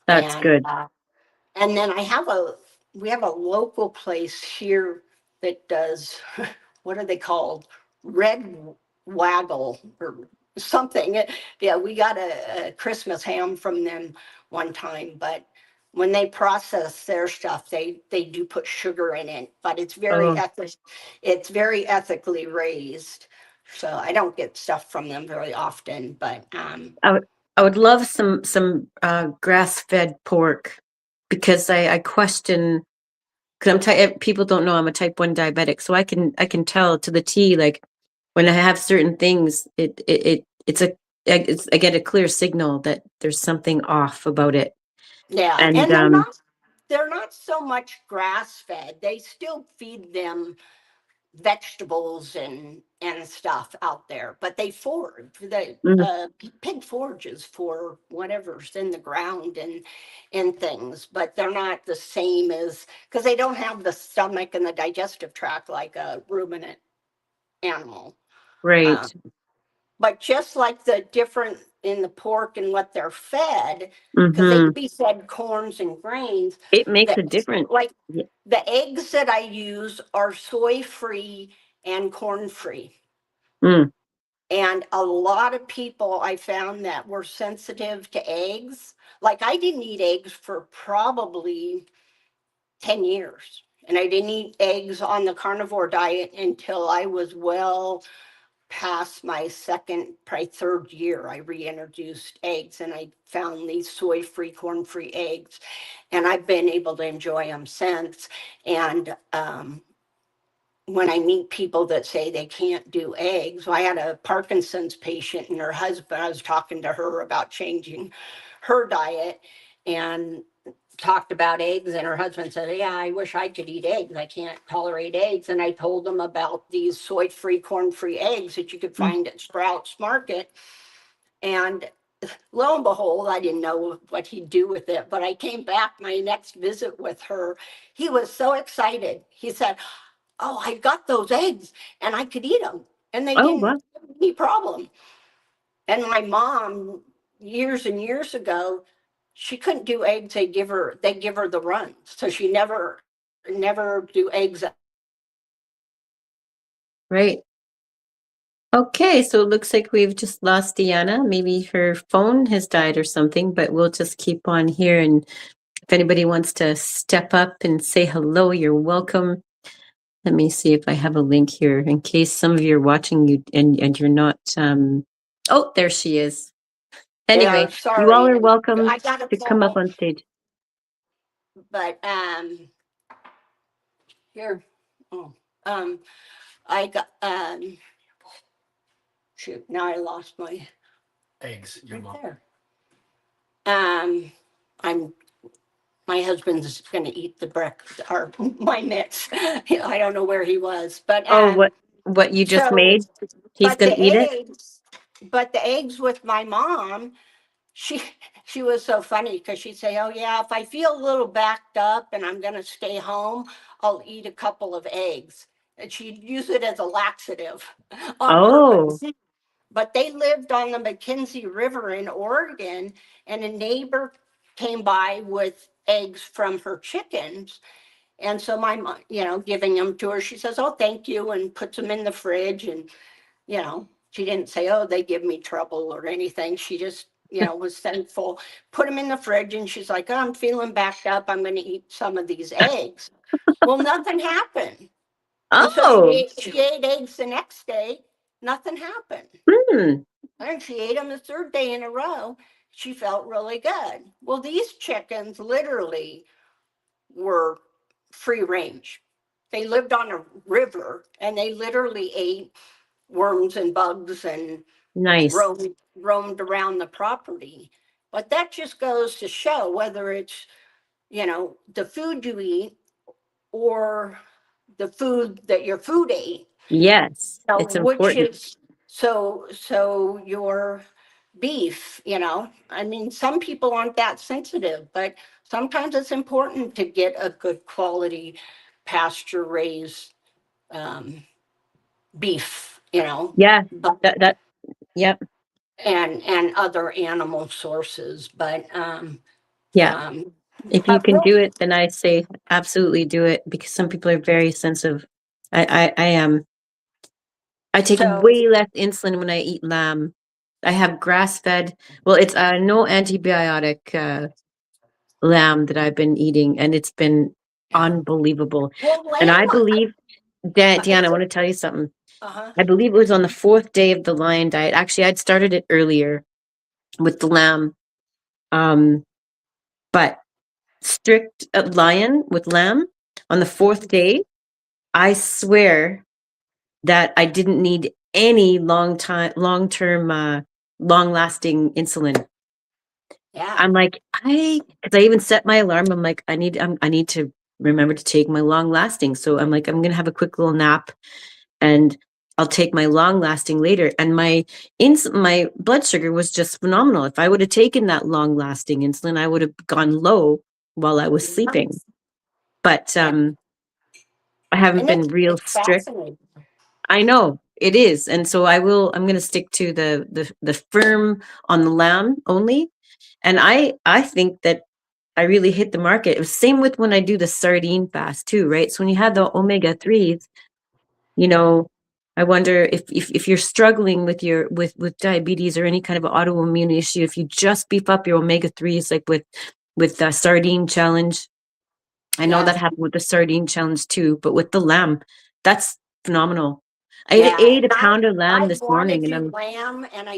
That's And good. and then we have a local place here that does, what are they called? Red Waggle or something. Yeah, we got a Christmas ham from them one time, but when they process their stuff, they do put sugar in it, but Oh, it's very ethically raised. So I don't get stuff from them very often, but I would I would love some grass-fed pork because I question because people don't know I'm a type 1 diabetic, so I can tell to the T, like when I have certain things, I get a clear signal that there's something off about it. yeah, And and they're not so much grass fed. They still feed them vegetables and stuff out there, but they forage. The mm, pig forages for whatever's in the ground and things, but they're not the same as, because they don't have the stomach and the digestive tract like a ruminant animal. right. Um, but just like the different in the pork and what they're fed, because they Mm-hmm. could be fed corns and grains, It makes that a difference. like Yeah. the eggs that I use are soy free and corn free. Mm, And a lot of people I found that were sensitive to eggs. Like I didn't eat eggs for probably 10 years. And I didn't eat eggs on the carnivore diet until I was well past my second, probably third year. I reintroduced eggs and I found these soy free, corn free eggs. And I've been able to enjoy them since. And when I meet people that say they can't do eggs, I had a Parkinson's patient and her husband, I was talking to her about changing her diet and talked about eggs. And her husband said, yeah, I wish I could eat eggs. I can't tolerate eggs. And I told them about these soy free, corn free eggs that you could mm. find at Sprouts Market. And lo and behold, I didn't know what he'd do with it, but I came back my next visit with her. He was so excited. He said, oh, I got those eggs and I could eat them and they Oh, didn't wow. have any problem. And my mom, years and years ago, she couldn't do eggs. They give her the runs. So she never do eggs. Right. Okay, so it looks like we've just lost Deanna. Maybe her phone has died or something, but we'll just keep on here. And if anybody wants to step up and say hello, you're welcome. Let me see if I have a link here in case some of you are watching you and you're not. Oh, there she is. Yeah, Anyway, you all sorry. are And welcome I got a to come up call, on stage. but here, oh, I got, shoot, now I lost my eggs. Right there. I'm my husband's going to eat the breakfast or my mix. I don't know where he was, but Oh, what you just so made? He's but gonna eat it? the eggs with my mom, she she was so funny because she'd say, "Oh yeah, if I feel a little backed up and I'm going to stay home, I'll eat a couple of eggs." And she'd use it as a laxative on Oh, purpose. But they lived on the McKenzie River in Oregon, and a neighbor came by with eggs from her chickens. And so my mom, giving them to her, she says, "Oh, thank you," and puts them in the fridge. And, she didn't say, "Oh, they give me trouble" or anything. She just, was thankful, put them in the fridge. And she's like, "Oh, I'm feeling backed up. I'm going to eat some of these eggs." Well, nothing happened. And so oh, she ate eggs the next day. Nothing happened. hmm. And she ate them the third day in a row. She felt really good. Well, these chickens literally were free range. They lived on a river and they literally ate worms and bugs and Nice. roamed around the property. But that just goes to show whether it's, the food you eat or the food that your food ate. Yes, So it's which important. is so your beef, I mean, some people aren't that sensitive, but sometimes it's important to get a good quality pasture raised beef, Yeah, but that yep. and other animal sources. Yeah. Um, If you but can real, do it, then I say absolutely do it because some people are very sensitive. I am. I take so way less insulin when I eat lamb. I have grass-fed. Well, it's no antibiotic lamb that I've been eating, and it's been yeah. unbelievable. Well, And I lamb, believe, Deanna, I it's want to tell you something. uh-huh. I believe it was on the fourth day of the lion diet. Actually, I'd started it earlier with the lamb, but strict lion with lamb on the fourth day. I swear that I didn't need any long-term, long-lasting insulin. Yeah. I'm like, because I even set my alarm. I'm like, I need to remember to take my long lasting. So I'm like, I'm gonna have a quick little nap, and I'll take my long lasting later. And my blood sugar was just phenomenal. If I would have taken that long lasting insulin, I would have gone low while I was sleeping. But Yeah. I haven't And been real it's strict. fascinating. I know it is, and so I will. I'm going to stick to the firm on the lamb only, and I think that I really hit the market. It was same with when I do the sardine fast too, right? So when you have the omega 3s, you know, I wonder if you're struggling with your with diabetes or any kind of autoimmune issue, if you just beef up your omega 3s, like with the sardine challenge. I know Yeah. that happened with the sardine challenge too, but with the lamb, that's phenomenal. I Yeah. ate a pound of lamb I this want to morning, and do I'm lamb, and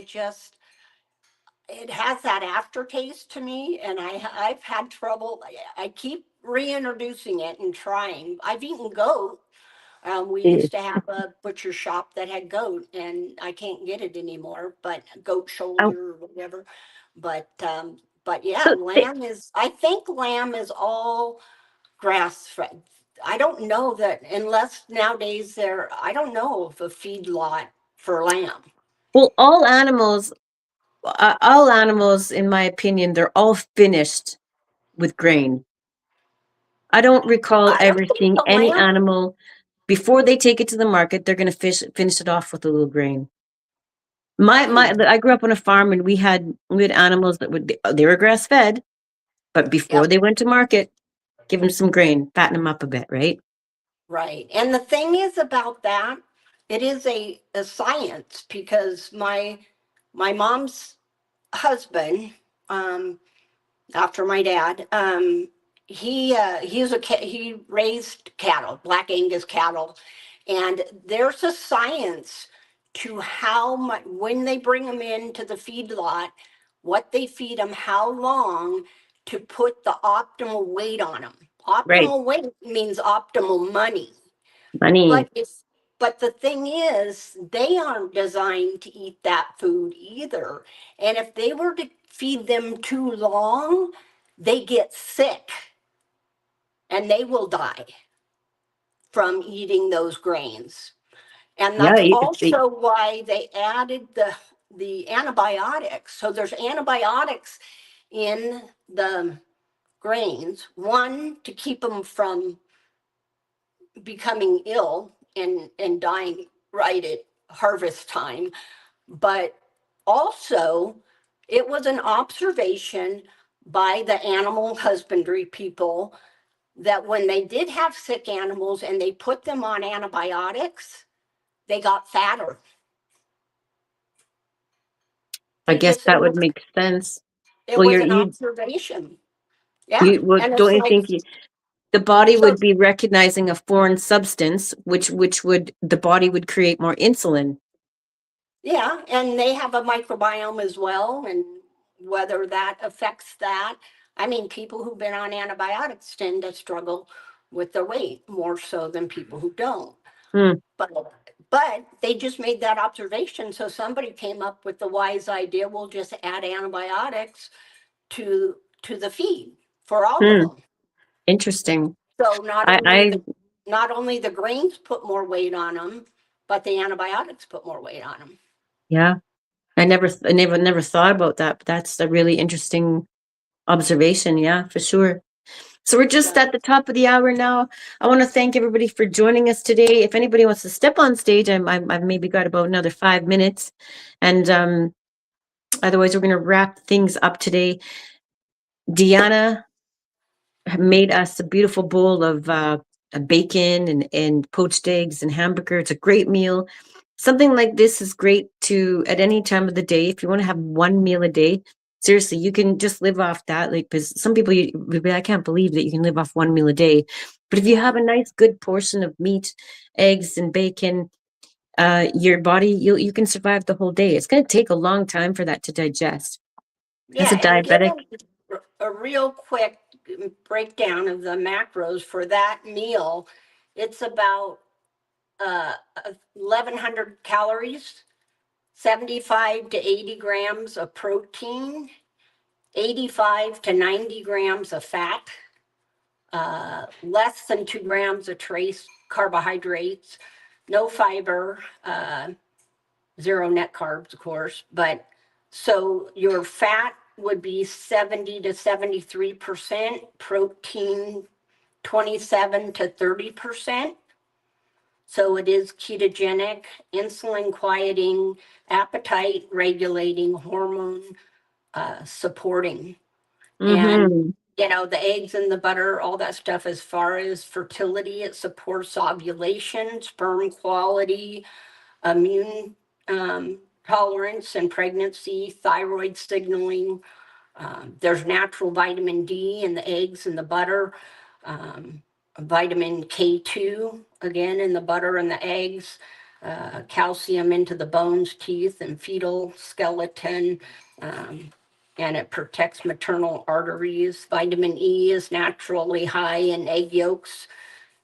it has that aftertaste to me, and I've had trouble. I keep reintroducing it and trying. I've eaten goat. We eh, used to have a butcher shop that had goat, and I can't get it anymore, but goat oh, shoulder or whatever. But yeah, so I think lamb is all grass fed. I don't know that unless nowadays I don't know of a feedlot for lamb. well, all animals, in my opinion, they're all finished with grain. I don't recall I ever don't think seeing the any lamb, animal before they take it to the market, they're going to finish it off with a little grain. I grew up on a farm, and we had animals that they were grass fed, but before yep, they went to market, give them some grain, fatten them up a bit, right? right. And the thing is about that, it is a science because my mom's husband, um, after my dad, he raised cattle, Black Angus cattle, and there's a science to how much when they bring them into the feedlot, what they feed them, how long to put the optimal weight on them. Right. Optimal weight means optimal money. Money. But if but the thing is, they aren't designed to eat that food either. And if they were to feed them too long, they get sick and they will die from eating those grains. And Yeah. that's also why they added the antibiotics. So there's antibiotics in the grains, one to keep them from becoming ill and dying right at harvest time, but also it was an observation by the animal husbandry people that when they did have sick animals and they put them on antibiotics, they got fatter. I They guess just that would make sense. it Well, was an observation. Yeah, well, and it's don't you like think the body so. would be recognizing a foreign substance, which would the body would create more insulin? Yeah, and they have a microbiome as well, and whether that affects that. I mean, people who've been on antibiotics tend to struggle with their weight more so than people who don't. Hmm. But they just made that observation. So somebody came up with the wise idea, we'll just add antibiotics to the feed for all of Hmm. them. Interesting. So I not only the grains put more weight on them, but the antibiotics put more weight on them. yeah, I never thought about that, but that's a really interesting observation. Yeah, for sure. So we're just at the top of the hour now. I want to thank everybody for joining us today. If anybody wants to step on stage, I've maybe got about another 5 minutes, and otherwise we're going to wrap things up today. Deanna made us a beautiful bowl of bacon and poached eggs and hamburger. It's a great meal. Something like this is great to at any time of the day. If you want to have one meal a day, seriously, you can just live off that. Like, because some people would be, I can't believe that you can live off one meal a day. But if you have a nice, good portion of meat, eggs, and bacon, your body, you can survive the whole day. It's going to take a long time for that to digest. As a Yeah, and diabetic, a real quick breakdown of the macros for that meal. It's about 1,100 calories, 75 to 80 grams of protein, 85 to 90 grams of fat, less than 2 grams of trace carbohydrates, no fiber, 0 net carbs, of course. But so your fat would be 70 to 73%, protein 27 to 30%. So it is ketogenic, insulin quieting, appetite regulating, hormone supporting. And, you know, the eggs and the butter, all that stuff, as far as fertility, it supports ovulation, sperm quality, immune tolerance and pregnancy, thyroid signaling. There's natural vitamin D in the eggs and the butter. Vitamin K2, again, in the butter and the eggs, calcium into the bones, teeth, and fetal skeleton, and it protects maternal arteries. Vitamin E is naturally high in egg yolks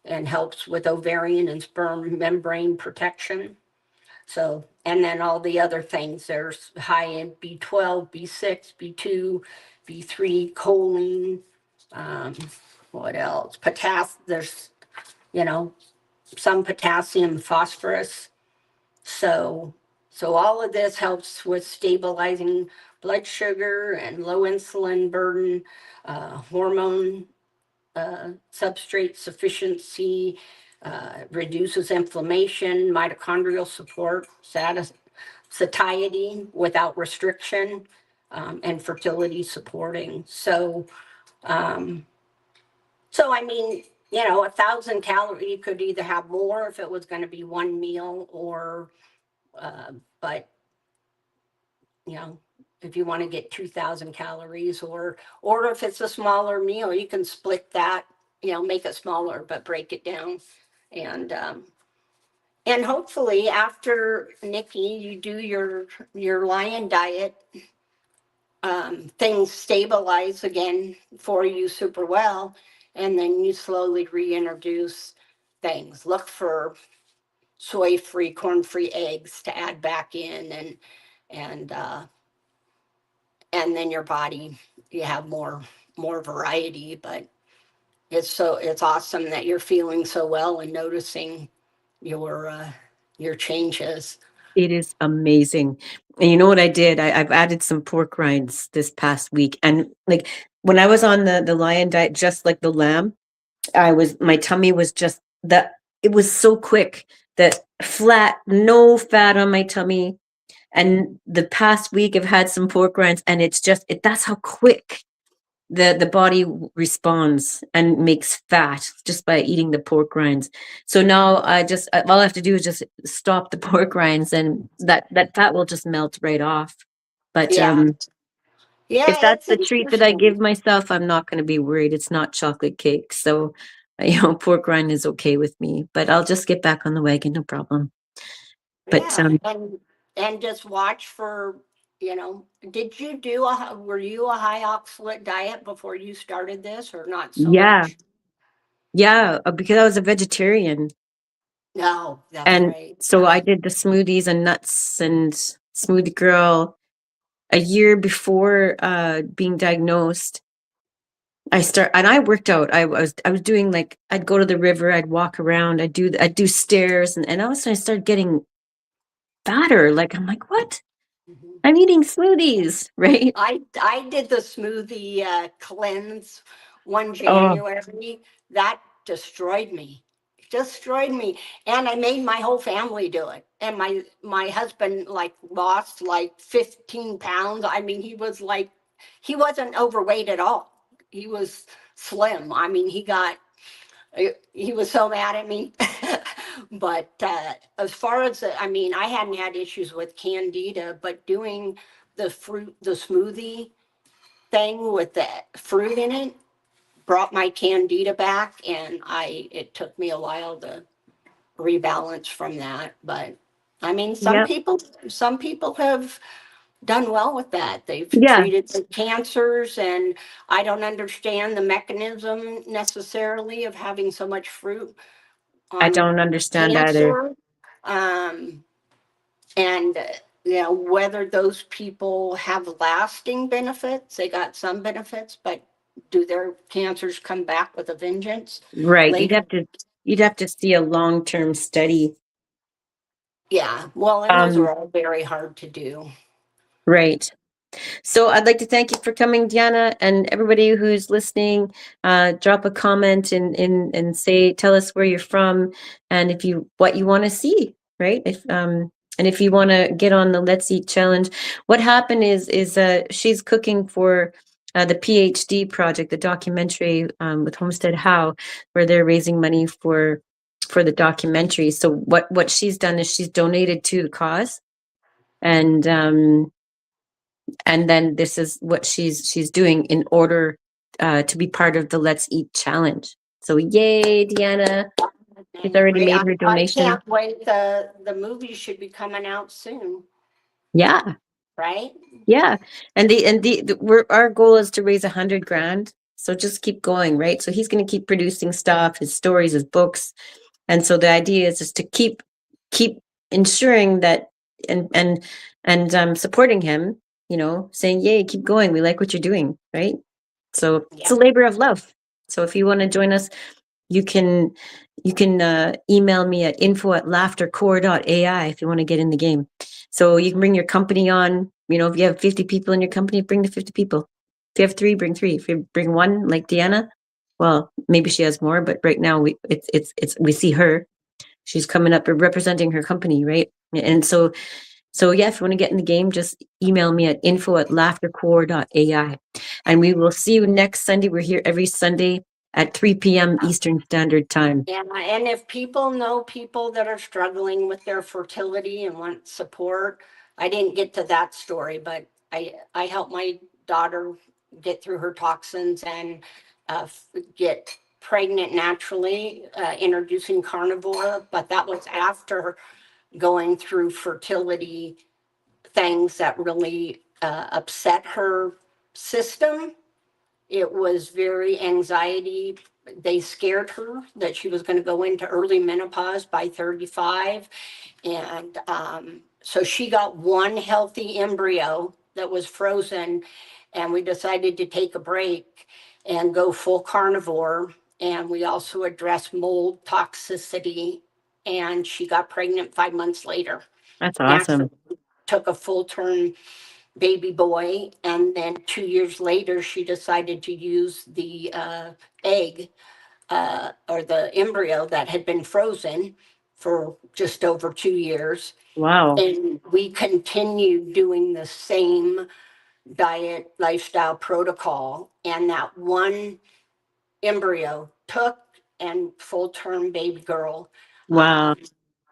and helps with ovarian and sperm membrane protection. So, and then all the other things, there's high in B12, B6, B2, B3, choline, what else? There's, you know, some potassium, phosphorus. So all of this helps with stabilizing blood sugar and low insulin burden, hormone substrate sufficiency, reduces inflammation, mitochondrial support, satiety without restriction, and fertility supporting. So I mean, you know, 1,000 calories, you could either have more if it was going to be one meal, or, but, you know, if you want to get 2,000 calories, or if it's a smaller meal, you can split that, you know, make it smaller, but break it down. And hopefully after, Nikki, you do your lion diet, things stabilize again for you super well, and then you slowly reintroduce things. Look for soy-free, corn-free eggs to add back in, and then your body, you have more variety. But it's awesome that you're feeling so well and noticing your changes. it is amazing. And you know what I did? I've added some pork rinds this past week. And like when I was on the lion diet, just like the lamb, my tummy was just it was so quick, that flat, no fat on my tummy. And the past week I've had some pork rinds, and that's how quick the body responds and makes fat just by eating the pork rinds. So now all I have to do is just stop the pork rinds, and that fat will just melt right off. But Yeah. if that's It's the treat that I interesting. give myself, I'm not going to be worried. It's not chocolate cake. So, pork rind is okay with me, but I'll just get back on the wagon. No problem. But Yeah, and just watch for, you know, were you a high oxalate diet before you started this, or not so yeah, much? yeah, because I was a vegetarian. No, that's And right. so Yeah. I did the smoothies and nuts and smoothie girl a year before being diagnosed. I worked out. I was doing, like, I'd go to the river, I'd walk around, I'd do stairs, and all of a sudden I started getting fatter. Like, I'm like, what? Mhm. I'm eating smoothies, right? I did the smoothie cleanse one Oh, January. That destroyed me. Destroyed me. And I made my whole family do it. And my husband like lost like 15 pounds. I mean, he wasn't overweight at all. He was slim. I mean, he was so mad at me. But as far as I mean, I hadn't had issues with candida, but doing the smoothie thing with the fruit in it brought my candida back, and it took me a while to rebalance from that. But I mean, yeah, some people have done well with that. They've yeah. treated the cancers, and I don't understand the mechanism necessarily of having so much fruit I on don't understand either. cancer. Um, and whether those people have lasting benefits, they got some benefits, but do their cancers come back with a vengeance Right. later? You'd have to see a long-term study. Yeah, well, and those are Um, all very hard to do. right. So I'd like to thank you for coming, Deanna, and everybody who's listening. Drop a comment and tell us where you're from and what you want to see, right? And if you want to get on the Let's Eat challenge, what happened is she's cooking for the PhD project, the documentary with Homestead How, where they're raising money for the documentary. So what she's done is she's donated to the cause, and then this is what she's doing in order to be part of the Let's Eat challenge. So yay, Deanna. She's And already made her I donation. can't wait. The movie should be coming out soon, Yeah, right? yeah. And our goal is to raise 100 grand. So just keep going, right? So he's going to keep producing stuff, his stories, his books. And so the idea is just to keep ensuring that and supporting him, saying, yay, keep going. We like what you're doing, right? So it's Yeah. a labor of love. So if you want to join us, you can email me at info@laughtercore.ai if you want to get in the game. So you can bring your company on. If you have 50 people in your company, bring the 50 people. If you have 3, bring 3. If you bring 1, like Deanna, well, maybe she has more, but right now we see her. She's coming up representing her company, right? And so yeah, if you want to get in the game, just email me at info@laughtercore.ai. And we will see you next Sunday. We're here every Sunday at 3 p.m. Eastern Standard Time. Yeah, and if people know people that are struggling with their fertility and want support, I didn't get to that story, but I helped my daughter get through her toxins and get pregnant naturally, introducing carnivore, but that was after going through fertility things that really upset her system. It was very anxiety. They scared her that she was going to go into early menopause by 35. And so she got one healthy embryo that was frozen. And we decided to take a break and go full carnivore. And we also addressed mold toxicity. And she got pregnant 5 months later. That's Naturally, awesome. took a full term baby boy, and then 2 years later she decided to use the egg or the embryo that had been frozen for just over 2 years, Wow. and we continued doing the same diet lifestyle protocol, and that one embryo took, and full-term baby girl. Wow.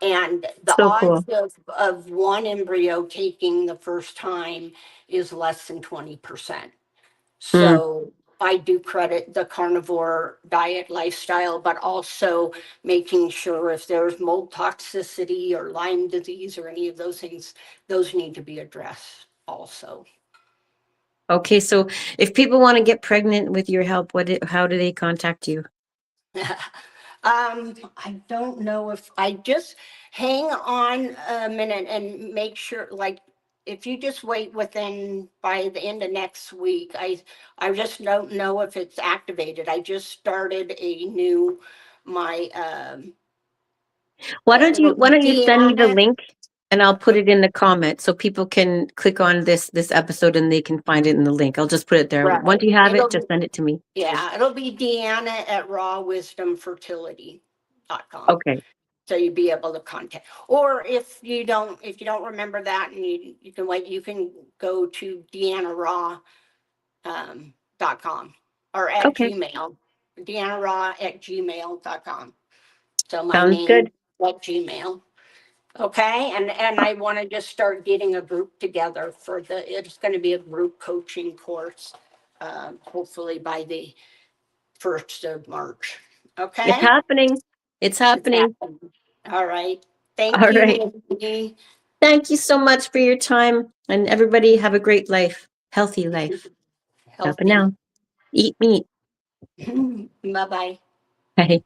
And the So odds cool. of one embryo taking the first time is less than 20%. Mm. So I do credit the carnivore diet lifestyle, but also making sure if there's mold toxicity or Lyme disease or any of those things, those need to be addressed also. Okay, so if people want to get pregnant with your help, how do they contact you? I don't know if I just hang on a minute and make sure, like, if you just wait within by the end of next week, I just don't know if it's activated. I just started a new my Why don't you send me the Deanna. link and I'll put it in the comment so people can click on this episode and they can find it in the link. I'll just put it there. Right. Once you have it, just send it to me. Yeah, it'll be Deanna at rawwisdomfertility.com. Okay. So you'd be able to contact, or if you don't remember that and you can wait, you can go to Deanna Raw .com or at Okay. Gmail, Deanna Raw at gmail.com. So my Sounds name good. at Gmail. Okay, and I want to just start getting a group together for it's going to be a group coaching course, hopefully by the 1st of March. Okay. It's happening. It's happening. All right. Thank All you, right. Nikki. Thank you so much for your time, and everybody have a great life, healthy life. Stop it now. Eat meat. Bye-bye. Bye.